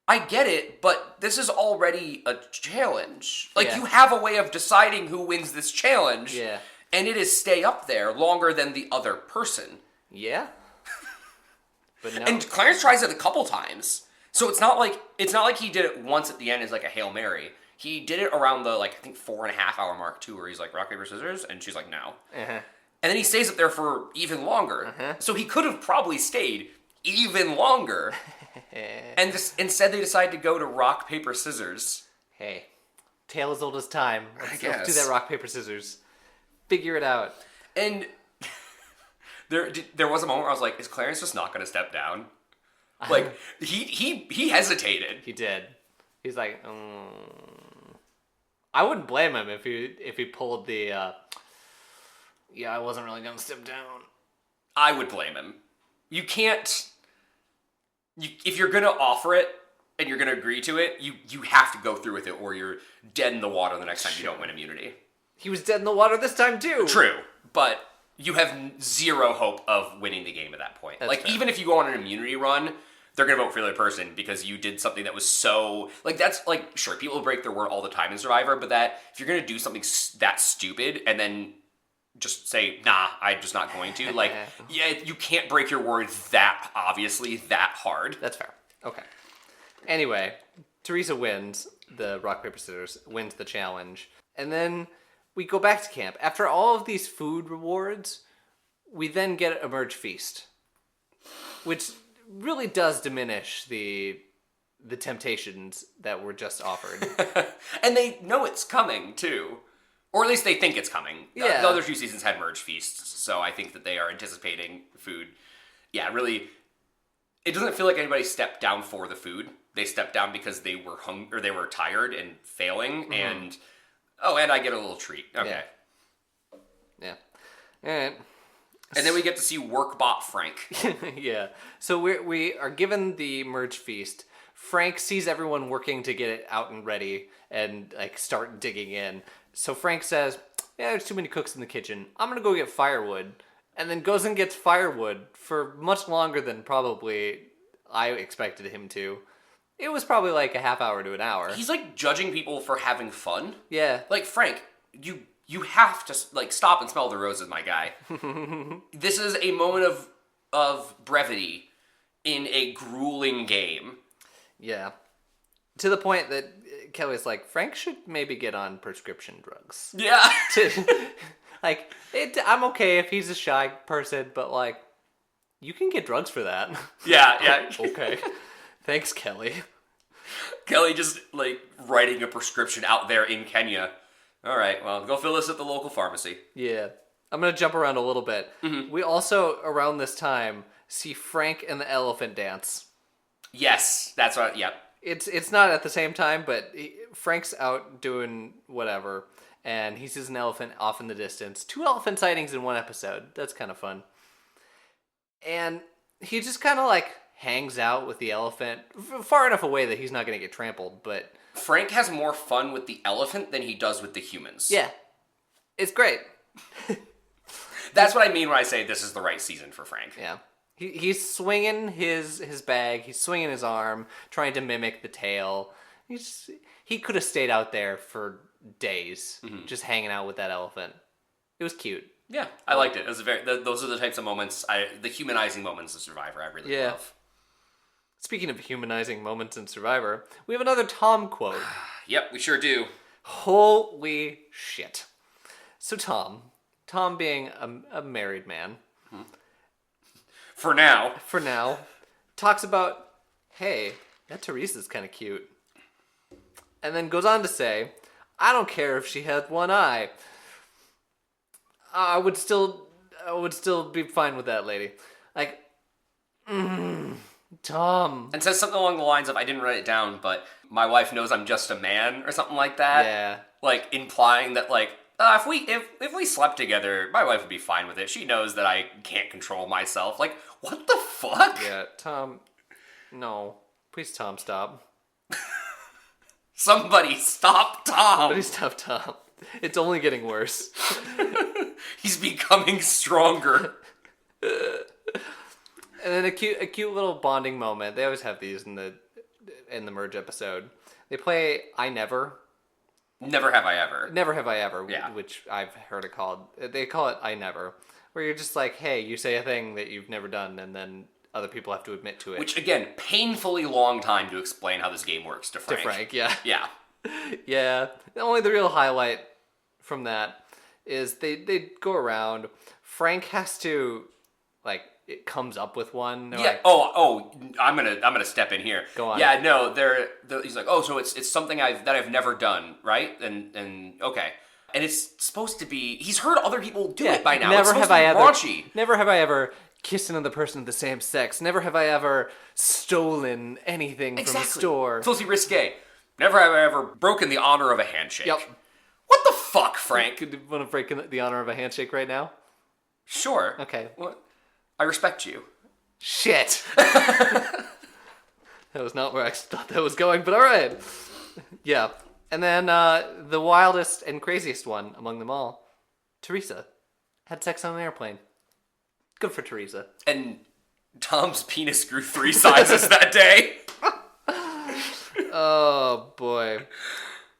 I get it, but this is already a challenge. Like, you have a way of deciding who wins this challenge, and it is stay up there longer than the other person. Yeah. But no. And Clarence tries it a couple times, so it's not like he did it once at the end as like a Hail Mary. He did it around the, like, I think 4.5 hour mark too, where he's like, rock, paper, scissors, and she's like, no. And then he stays up there for even longer. So he could have probably stayed even longer. And instead they decide to go to rock, paper, scissors. Hey, tale as old as time. Let's do that rock, paper, scissors. Figure it out. And there was a moment where I was like, is Clarence just not going to step down? Like, he hesitated. He did. He's like, I wouldn't blame him if he pulled the, I wasn't really going to step down. I would blame him. You can't... if you're going to offer it and you're going to agree to it, you have to go through with it or you're dead in the water the next time you don't win immunity. He was dead in the water this time too. True, but you have zero hope of winning the game at that point. That's fair. Even if you go on an immunity run, they're going to vote for the other person because you did something that was so... Like, that's, like, sure, people break their word all the time in Survivor, but that if you're going to do something that stupid and then just say, nah, I'm just not going to, like, you can't break your word that obviously, that hard. That's fair. Okay. Anyway, Teresa wins the rock, paper, scissors, wins the challenge. And then we go back to camp. After all of these food rewards, we then get a merge feast, which really does diminish the temptations that were just offered. And they know it's coming, too. Or at least they think it's coming. Yeah. The other 2 seasons had merge feasts, so I think that they are anticipating food. Yeah, really, it doesn't feel like anybody stepped down for the food. They stepped down because they were they were tired and failing, and I get a little treat. Okay. Yeah. All right. And then we get to see Workbot Frank. Yeah. So we are given the merge feast. Frank sees everyone working to get it out and ready and, like, start digging in. So Frank says, there's too many cooks in the kitchen. I'm going to go get firewood. And then goes and gets firewood for much longer than probably I expected him to. It was probably like a half hour to an hour. He's, like, judging people for having fun. Yeah. Like, Frank, you have to, like, stop and smell the roses, my guy. This is a moment of brevity in a grueling game. Yeah. To the point that Kelly's like, Frank should maybe get on prescription drugs. Yeah. Like, I'm okay if he's a shy person, but like, you can get drugs for that. Yeah. Okay. Thanks, Kelly. Kelly just, like, writing a prescription out there in Kenya. All right, well, go fill this at the local pharmacy. Yeah. I'm going to jump around a little bit. Mm-hmm. We also, around this time, see Frank and the elephant dance. Yes, that's right, yep. It's not at the same time, but Frank's out doing whatever, and he sees an elephant off in the distance. 2 elephant sightings in one episode. That's kind of fun. And he just kind of, like, hangs out with the elephant far enough away that he's not going to get trampled, but... Frank has more fun with the elephant than he does with the humans. Yeah. It's great. That's what I mean when I say this is the right season for Frank. Yeah. He's swinging his bag, he's swinging his arm, trying to mimic the tail. He could have stayed out there for days, just hanging out with that elephant. It was cute. Yeah, I liked it. It was those are the types of moments, the humanizing moments of Survivor I really love. Speaking of humanizing moments in Survivor, we have another Tom quote. Yep, we sure do. Holy shit. So Tom being a married man... For now, talks about, hey, that Teresa's kind of cute. And then goes on to say, I don't care if she had one eye. I would still be fine with that lady. Like, Tom. And says something along the lines of, I didn't write it down, but my wife knows I'm just a man, or something like that. Yeah. Like, implying that, like, if we slept together, my wife would be fine with it. She knows that I can't control myself. Like, what the fuck? Yeah, Tom. No. Please, Tom, stop. Somebody stop Tom. Somebody stop Tom. It's only getting worse. He's becoming stronger. And then a cute little bonding moment. They always have these in the merge episode. They play I Never. Never Have I Ever. Never Have I Ever, yeah. Which I've heard it called. They call it I Never, where you're just like, hey, you say a thing that you've never done, and then other people have to admit to it. Which, again, painfully long time to explain how this game works to Frank. To Frank, yeah. Yeah. Yeah. Only the real highlight from that is they go around. Frank has to, like, it comes up with one. Yeah. Like, I'm gonna step in here. Go on. Yeah. No. He's like, so it's something that I've never done, right? And okay. And it's supposed to be. He's heard other people do it by now. Never have I ever. Raunchy. Never have I ever kissed another person of the same sex. Never have I ever stolen anything from a store. It's supposed to be risque. Never have I ever broken the honor of a handshake. Yep. What the fuck, Frank? You want to break the honor of a handshake right now? Sure. Okay. What? I respect you. Shit. That was not where I thought that was going, but all right. Yeah. And then the wildest and craziest one among them all, Teresa, had sex on an airplane. Good for Teresa. And Tom's penis grew 3 sizes that day. Oh, boy.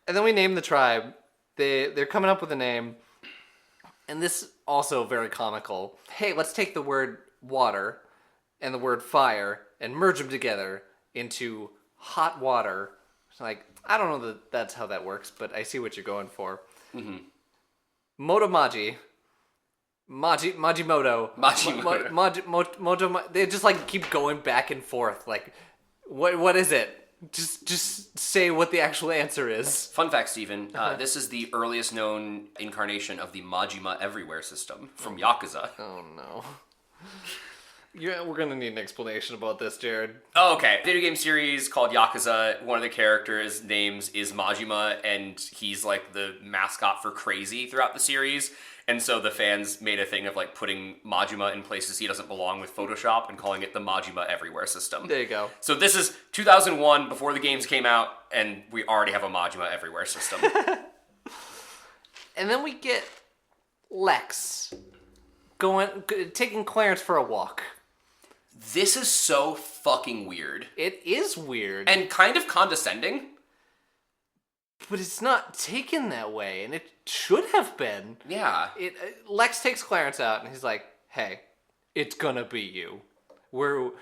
And then we named the tribe. They're coming up with a name. And this also very comical. Hey, let's take the word water and the word fire and merge them together into hot water. It's like, I don't know that that's how that works, but I see what you're going for. Mm-hmm. Motomaji. Majimoto. They just like keep going back and forth. Like, what is it? Just say what the actual answer is. Fun fact, Steven. This is the earliest known incarnation of the Majima Everywhere system from Yakuza. Oh, no. We're going to need an explanation about this, Jared. Oh, okay. Video game series called Yakuza. One of the characters' names is Majima, and he's like the mascot for crazy throughout the series. And so the fans made a thing of like putting Majima in places he doesn't belong with Photoshop and calling it the Majima Everywhere system. There you go. So this is 2001, before the games came out, and we already have a Majima Everywhere system. And then we get Lex taking Clarence for a walk. This is so fucking weird. It is weird. And kind of condescending. But it's not taken that way, and it should have been. Yeah. Lex takes Clarence out, and he's like, hey, it's gonna be you. We're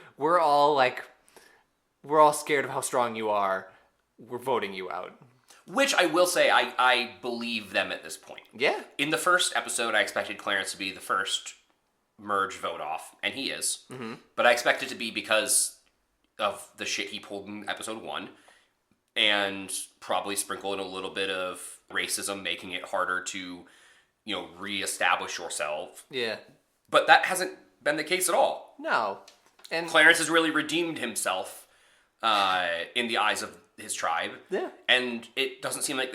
all scared of how strong you are. we're voting you out. Which I will say, I believe them at this point. Yeah. In the first episode, I expected Clarence to be the first merge vote off, and he is. Mm-hmm. But I expect it to be because of the shit he pulled in episode 1, and probably sprinkle in a little bit of racism, making it harder to, reestablish yourself. Yeah. But that hasn't been the case at all. No. And Clarence has really redeemed himself in the eyes of his tribe. Yeah. And it doesn't seem like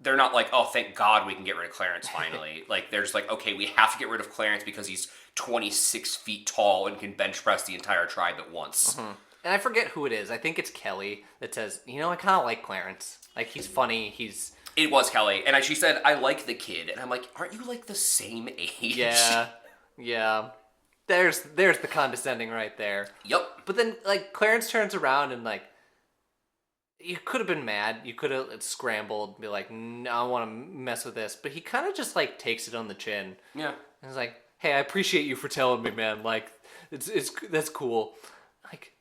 they're not like, oh, thank God we can get rid of Clarence finally. Like, they're just like, okay, we have to get rid of Clarence because he's 26 feet tall and can bench press the entire tribe at once. Mm-hmm. And I forget who it is. I think it's Kelly that says, I kind of like Clarence. Like, he's funny, It was Kelly. And she said, I like the kid. And I'm like, aren't you, like, the same age? Yeah. There's the condescending right there. Yep. But then, like, Clarence turns around and, like, you could have been mad. You could have scrambled and be like, no, I want to mess with this. But he kind of just, like, takes it on the chin. Yeah. And he's like, hey, I appreciate you for telling me, man. Like, that's cool. Like,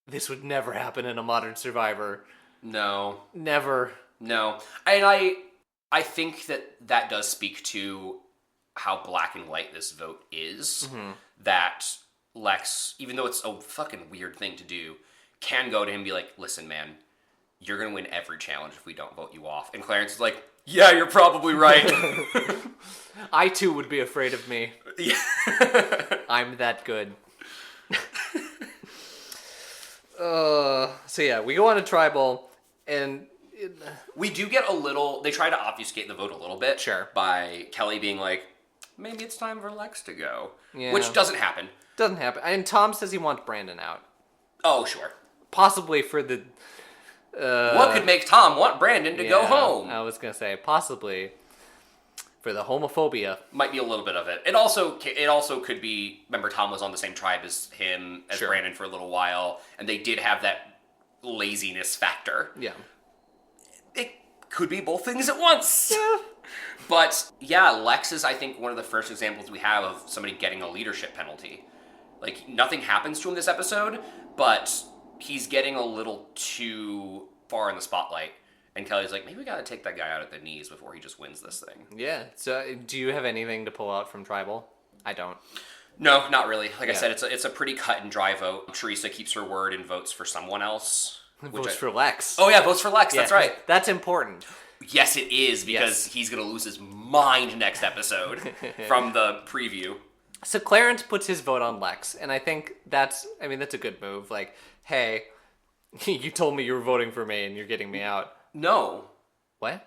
this would never happen in a modern Survivor. No. Never. No. And I think that does speak to how black and white this vote is. Mm-hmm. That Lex, even though it's a fucking weird thing to do, can go to him and be like, listen, man, you're going to win every challenge if we don't vote you off. And Clarence is like, yeah, you're probably right. I, too, would be afraid of me. Yeah. I'm that good. So, yeah, we go on a tribal, and we do get they try to obfuscate the vote a little bit. Sure. By Kelly being like, maybe it's time for Lex to go. Yeah. Which doesn't happen. Doesn't happen. And Tom says he wants Brandon out. Oh, sure. Possibly for the... what could make Tom want Brandon to go home? I was going to say, possibly for the homophobia. Might be a little bit of it. It also could be, remember Tom was on the same tribe as him, as Brandon for a little while, and they did have that laziness factor. Yeah. It could be both things at once. Yeah. But, yeah, Lex is, I think, one of the first examples we have of somebody getting a leadership penalty. Like, nothing happens to him this episode, but he's getting a little too far in the spotlight. And Kelly's like, maybe we gotta take that guy out at the knees before he just wins this thing. Yeah. So, do you have anything to pull out from Tribal? I don't. No, not really. Like I said, it's a pretty cut and dry vote. Teresa keeps her word and votes for someone else. Votes for Lex. Oh, yeah, votes for Lex. That's right. That's important. Yes, it is, because he's gonna lose his mind next episode from the preview. So Clarence puts his vote on Lex, and I think that's a good move. Like, hey, you told me you were voting for me, and you're getting me out. No. What?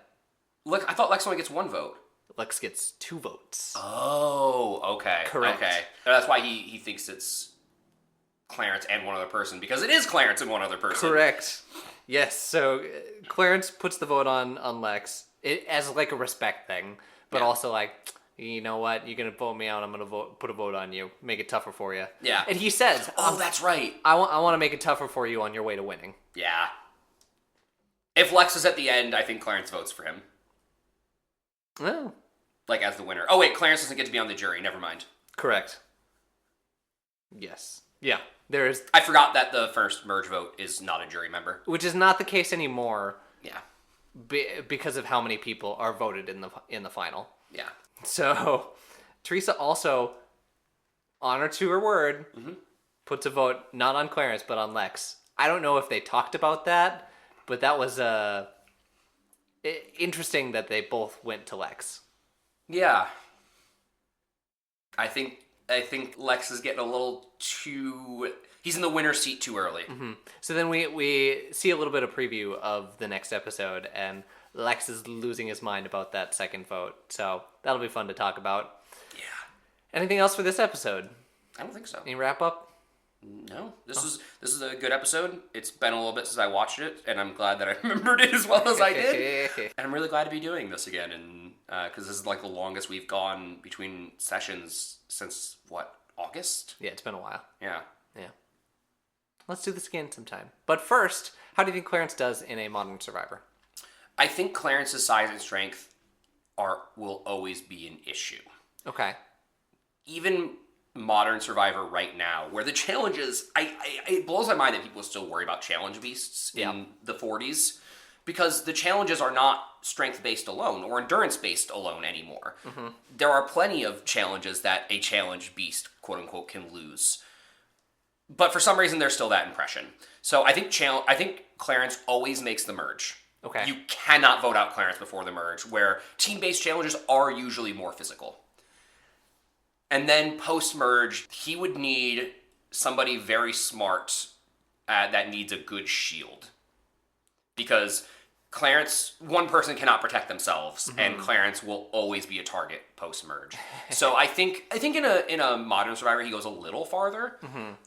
Look, I thought Lex only gets 1 vote. Lex gets 2 votes. Oh, okay. Correct. Okay. That's why he thinks it's Clarence and one other person, because it is Clarence and one other person. Correct. Yes, so Clarence puts the vote on Lex as like a respect thing, but also like, you know what, you're going to vote me out, I'm going to put a vote on you, make it tougher for you. Yeah. And he says, that's right. I want to make it tougher for you on your way to winning. Yeah. If Lex is at the end, I think Clarence votes for him. Oh. Like, as the winner. Oh, wait, Clarence doesn't get to be on the jury. Never mind. Correct. Yes. Yeah. There is. I forgot that the first merge vote is not a jury member. Which is not the case anymore. Yeah. Because of how many people are voted in the final. Yeah. So, Teresa also, honor to her word, puts a vote not on Clarence, but on Lex. I don't know if they talked about that, but that was interesting that they both went to Lex. Yeah. I think Lex is getting a little too... He's in the winner's seat too early. Mm-hmm. So then we see a little bit of preview of the next episode, and Lex is losing his mind about that second vote. So that'll be fun to talk about. Yeah. Anything else for this episode? I don't think so. Any wrap up? No. This is a good episode. It's been a little bit since I watched it, and I'm glad that I remembered it as well as I did. And I'm really glad to be doing this again, and because this is like the longest we've gone between sessions since, August? Yeah, it's been a while. Yeah. Yeah. Let's do this again sometime. But first, how do you think Clarence does in a modern Survivor? I think Clarence's size and strength will always be an issue. Okay. Even modern Survivor right now, where the challenges, it blows my mind that people still worry about challenge beasts in the 40s, because the challenges are not strength-based alone or endurance-based alone anymore. There are plenty of challenges that a challenge beast, quote-unquote, can lose. But for some reason, there's still that impression. So I think Clarence always makes the merge. Okay. You cannot vote out Clarence before the merge, where team-based challenges are usually more physical. And then post-merge, he would need somebody very smart that needs a good shield. Because Clarence, one person cannot protect themselves, and Clarence will always be a target post-merge. So I think in a modern Survivor, he goes a little farther,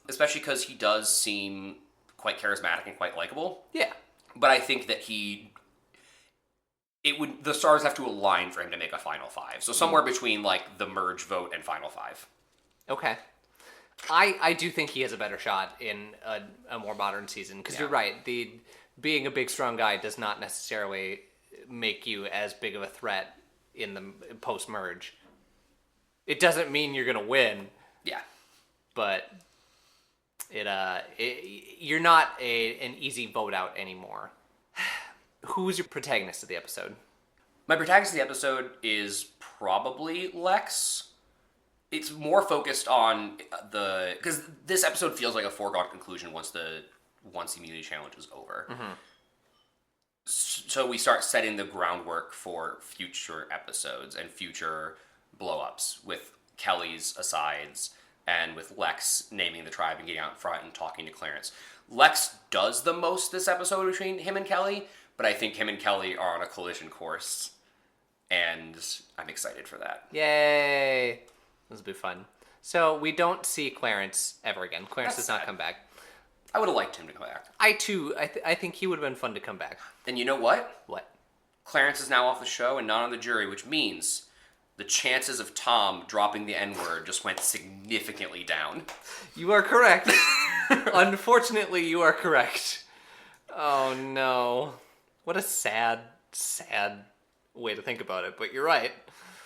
especially because he does seem quite charismatic and quite likable. Yeah. But I think that the stars have to align for him to make a final 5. So somewhere between like the merge vote and final 5. Okay. I do think he has a better shot in a more modern season, because you're right. Being a big, strong guy does not necessarily make you as big of a threat in the post-merge. It doesn't mean you're gonna win. Yeah. But you're not an easy vote out anymore. Who's your protagonist of the episode? My protagonist of the episode is probably Lex. It's more focused on because this episode feels like a foregone conclusion once the immunity challenge is over. So we start setting the groundwork for future episodes and future blow-ups with Kelly's asides and with Lex naming the tribe and getting out in front and talking to Clarence. Lex does the most this episode between him and Kelly, but I think him and Kelly are on a collision course, and I'm excited for that. Yay! This will be fun. So we don't see Clarence ever again. Clarence does not come back. I would have liked him to come back. I too. I think he would have been fun to come back. And you know what? What? Clarence is now off the show and not on the jury, which means the chances of Tom dropping the N-word just went significantly down. You are correct. Unfortunately, you are correct. Oh no. What a sad way to think about it, but you're right.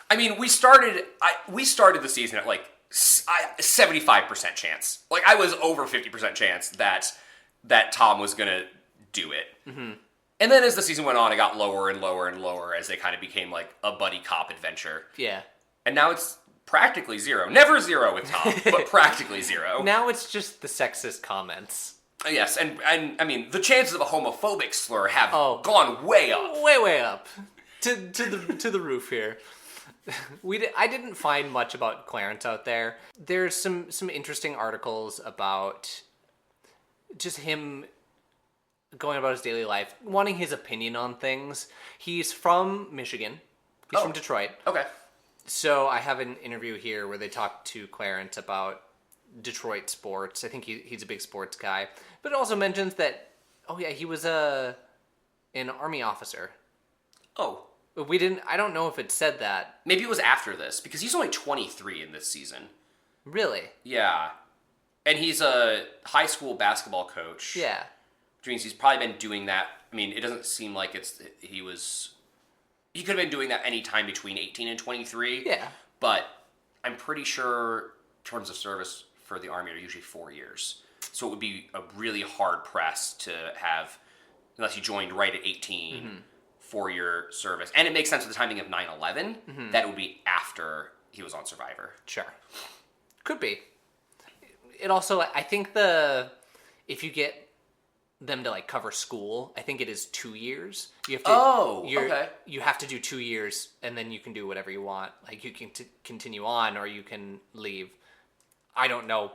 I mean, we started the season at like 75% chance. Like, I was over 50% chance that Tom was gonna do it. And then as the season went on, it got lower and lower and lower as they kind of became like a buddy cop adventure. Yeah. And now it's practically 0. Never 0 with Tom, but practically 0. Now it's just the sexist comments. Yes, and I mean, the chances of a homophobic slur have gone way up. Way up. To the roof here. I didn't find much about Clarence out there. There's some interesting articles about just him going about his daily life, wanting his opinion on things. He's from Michigan. He's from Detroit. Okay. So I have an interview here where they talk to Clarence about Detroit sports. I think he's a big sports guy. But it also mentions that, he was an Army officer. Oh. I don't know if it said that. Maybe it was after this, because he's only 23 in this season. Really? Yeah. And he's a high school basketball coach. Yeah. Which means he's probably been doing that. I mean, it doesn't seem like he could have been doing that any time between 18 and 23. Yeah. But I'm pretty sure terms of service for the Army are usually 4 years. So it would be a really hard press to have, unless you joined right at 18, 4-year service. And it makes sense with the timing of 9/11, that it would be after he was on Survivor. Sure. Could be. It also, I think if you get them to like cover school, I think it is 2 years. You have to. Okay. You have to do 2 years, and then you can do whatever you want. Like you can continue on, or you can leave. I don't know.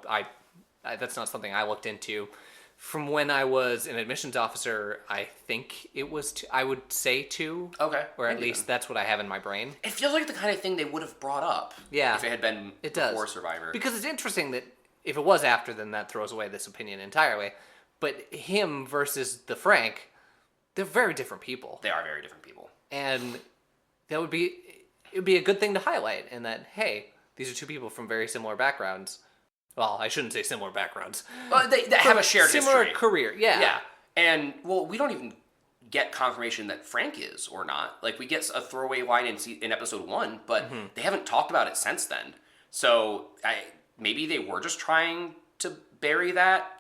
That's not something I looked into. From when I was an admissions officer, I think it was I would say 2. Okay. Or at least that's what I have in my brain. It feels like the kind of thing they would have brought up. Yeah. If it had been before Survivor. Because it's interesting that if it was after, then that throws away this opinion entirely. But him versus the Frank, they're very different people. They are very different people. And it would be a good thing to highlight in that, hey, these are 2 people from very similar backgrounds. Well, I shouldn't say similar backgrounds. They have a shared similar history. Career, yeah. Yeah. And, well, we don't even get confirmation that Frank is or not. Like, we get a throwaway line in episode 1, but they haven't talked about it since then. So, maybe they were just trying to bury that.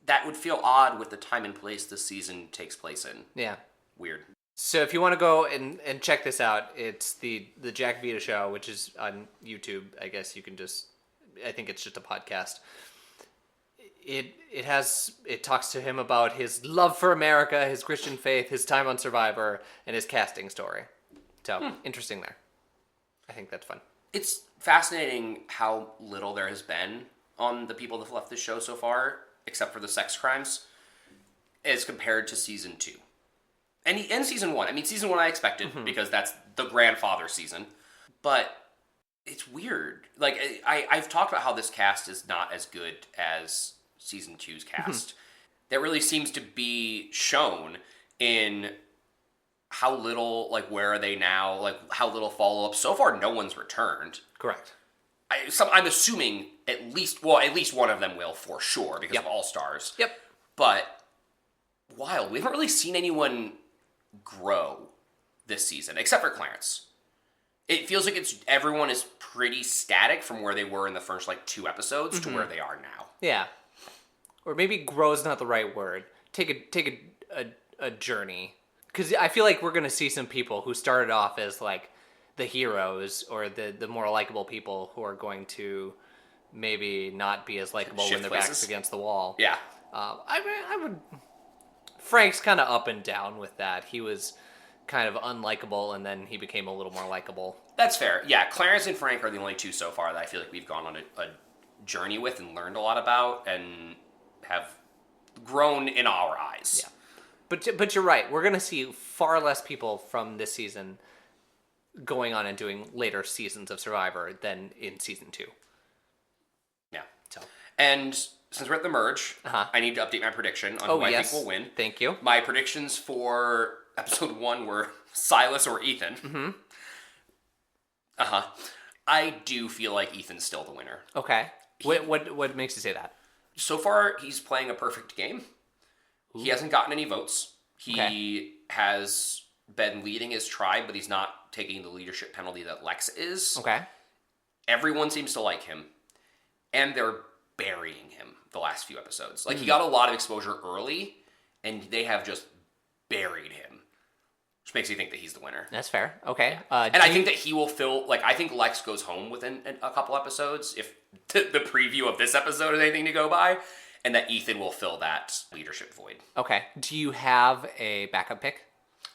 That would feel odd with the time and place this season takes place in. Yeah. Weird. So if you want to go and check this out, it's the Jack Vita Show, which is on YouTube. I guess you can I think it's just a podcast. It talks to him about his love for America, his Christian faith, his time on Survivor, and his casting story. So interesting there. I think that's fun. It's fascinating how little there has been on the people that have left this show so far, except for the sex crimes, as compared to season 2. And season 1. I mean, season 1 I expected, because that's the grandfather season. But it's weird. Like, I've talked about how this cast is not as good as season 2's cast. That really seems to be shown in how little, like, where are they now? Like, how little follow-up. So far, no one's returned. Correct. I'm assuming at least one of them will, for sure, because of All-Stars. Yep. But, wild. We haven't really seen anyone grow this season, except for Clarence. It feels like everyone is pretty static from where they were in the first, 2 episodes to where they are now. Yeah. Or maybe grow is not the right word. Take a journey. Because I feel like we're going to see some people who started off as, the heroes or the more likable people who are going to maybe not be as likable when their back's against the wall. Yeah. I would... Frank's kind of up and down with that. He was kind of unlikable, and then he became a little more likable. That's fair. Yeah, Clarence and Frank are the only 2 so far that I feel like we've gone on a journey with and learned a lot about and have grown in our eyes. Yeah. But you're right. We're going to see far less people from this season going on and doing later seasons of Survivor than in season 2. Yeah. And since we're at the merge, I need to update my prediction on who I think will win. Thank you. My predictions for episode 1 were Silas or Ethan. Mm-hmm. I do feel like Ethan's still the winner. Okay. What makes you say that? So far, he's playing a perfect game. Ooh. He hasn't gotten any votes. He has been leading his tribe, but he's not taking the leadership penalty that Lex is. Okay. Everyone seems to like him. And they're burying him the last few episodes. He got a lot of exposure early, and they have just buried him. Which makes me think that he's the winner. That's fair. Okay. And I think that he will fill... I think Lex goes home within a couple episodes, if the preview of this episode is anything to go by, and that Ethan will fill that leadership void. Okay. Do you have a backup pick?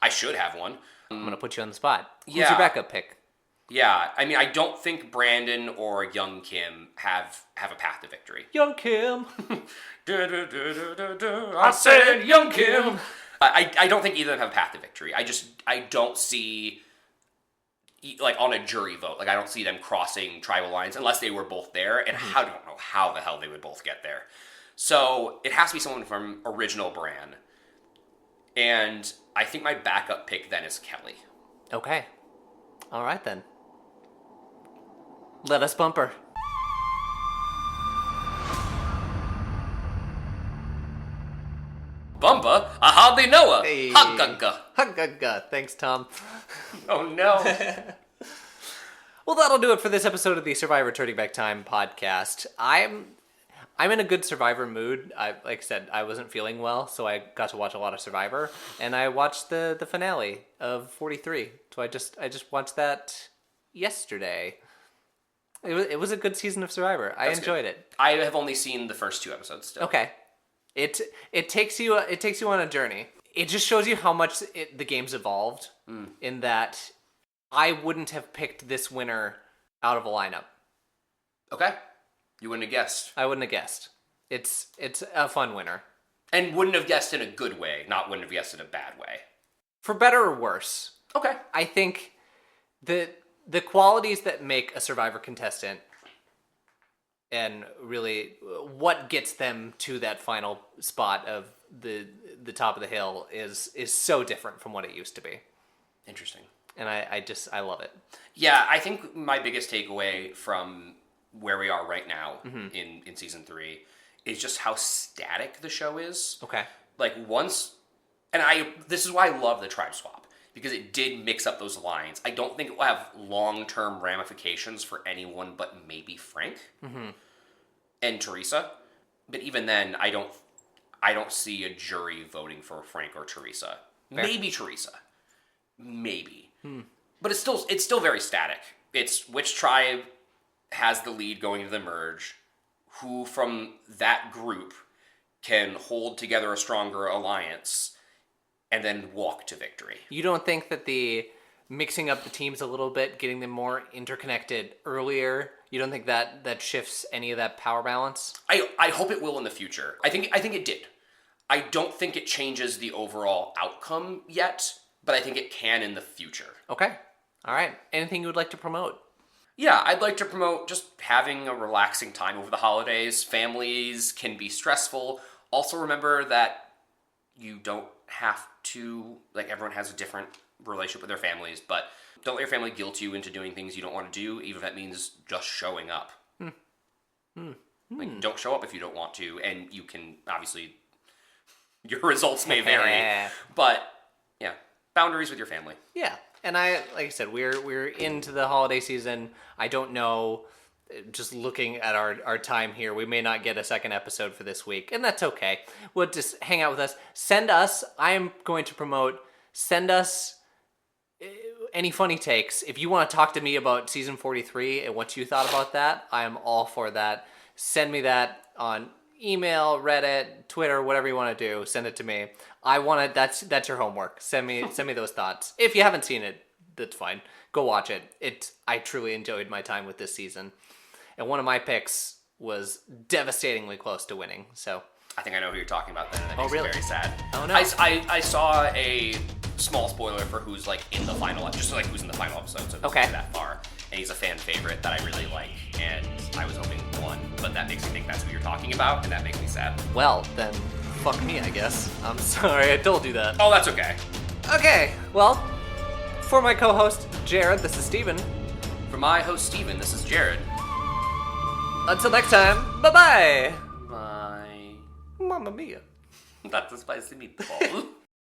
I should have one. I'm going to put you on the spot. Who's your backup pick? Yeah. I mean, I don't think Brandon or Young Kim have a path to victory. Young Kim. I said Young Kim. I don't think either of them have a path to victory. I don't see, on a jury vote, I don't see them crossing tribal lines unless they were both there, and I don't know how the hell they would both get there. So it has to be someone from original Bran. And I think my backup pick then is Kelly. Okay. All right then. Let us bump her. Bumpa? I hardly know her. Hey. Hugga. Hugga. Thanks, Tom. Oh, no. Well, that'll do it for this episode of the Survivor Turning Back Time podcast. I'm in a good Survivor mood. Like I said, I wasn't feeling well, so I got to watch a lot of Survivor, and I watched the finale of 43. So I just watched that yesterday. It was a good season of Survivor. I enjoyed it. I have only seen the first 2 episodes still. Okay. It takes you on a journey. It just shows you how much the game's evolved in that I wouldn't have picked this winner out of a lineup. Okay. You wouldn't have guessed. I wouldn't have guessed. It's a fun winner. And wouldn't have guessed in a good way, not wouldn't have guessed in a bad way. For better or worse. Okay. I think the qualities that make a Survivor contestant and really what gets them to that final spot of the top of the hill is so different from what it used to be. Interesting. And I love it. Yeah, I think my biggest takeaway from where we are right now in season 3 is just how static the show is. Okay. This is why I love the tribe swap, because it did mix up those lines. I don't think it will have long-term ramifications for anyone but maybe Frank. Mm-hmm. and Teresa. But even then, I don't see a jury voting for Frank or Teresa. Fair. Maybe Teresa. Maybe. But it's still very static. It's which tribe has the lead going into the merge, who from that group can hold together a stronger alliance, and then walk to victory. You don't think that the mixing up the teams a little bit, getting them more interconnected earlier, you don't think that shifts any of that power balance? I hope it will in the future. I think it did. I don't think it changes the overall outcome yet, but I think it can in the future. Okay. All right. Anything you would like to promote? Yeah, I'd like to promote just having a relaxing time over the holidays. Families can be stressful. Also remember that you don't have to, like, everyone has a different relationship with their families, but don't let your family guilt you into doing things you don't want to do, even if that means just showing up. Like, don't show up if you don't want to, and you can, obviously, your results may vary, but, yeah, boundaries with your family. Yeah. And like I said, we're into the holiday season. I don't know, just looking at our time here, we may not get a second episode for this week, and that's okay. We'll just hang out with us. I am going to promote, send us any funny takes. If you want to talk to me about season 43 and what you thought about that, I am all for that. Send me that on email, Reddit, Twitter, whatever you want to do. Send it to me. That's your homework. Send me those thoughts. If you haven't seen it, that's fine. Go watch it. I truly enjoyed my time with this season. And one of my picks was devastatingly close to winning. So I think I know who you're talking about then. That makes really? me very sad. Oh, no. I saw a small spoiler for who's like in the final, just like who's in the final episode, so Okay. that far. And he's a fan favorite that I really like, and I was hoping won, but that makes me think that's who you're talking about, and that makes me sad. Well, then fuck me, I guess. I'm sorry I told you that. Oh, that's okay. Okay, well, for my co-host Jared, this is Steven. For my host Steven, this is Jared. Until next time, bye-bye. Bye. Mamma mia. That's a spicy meatball.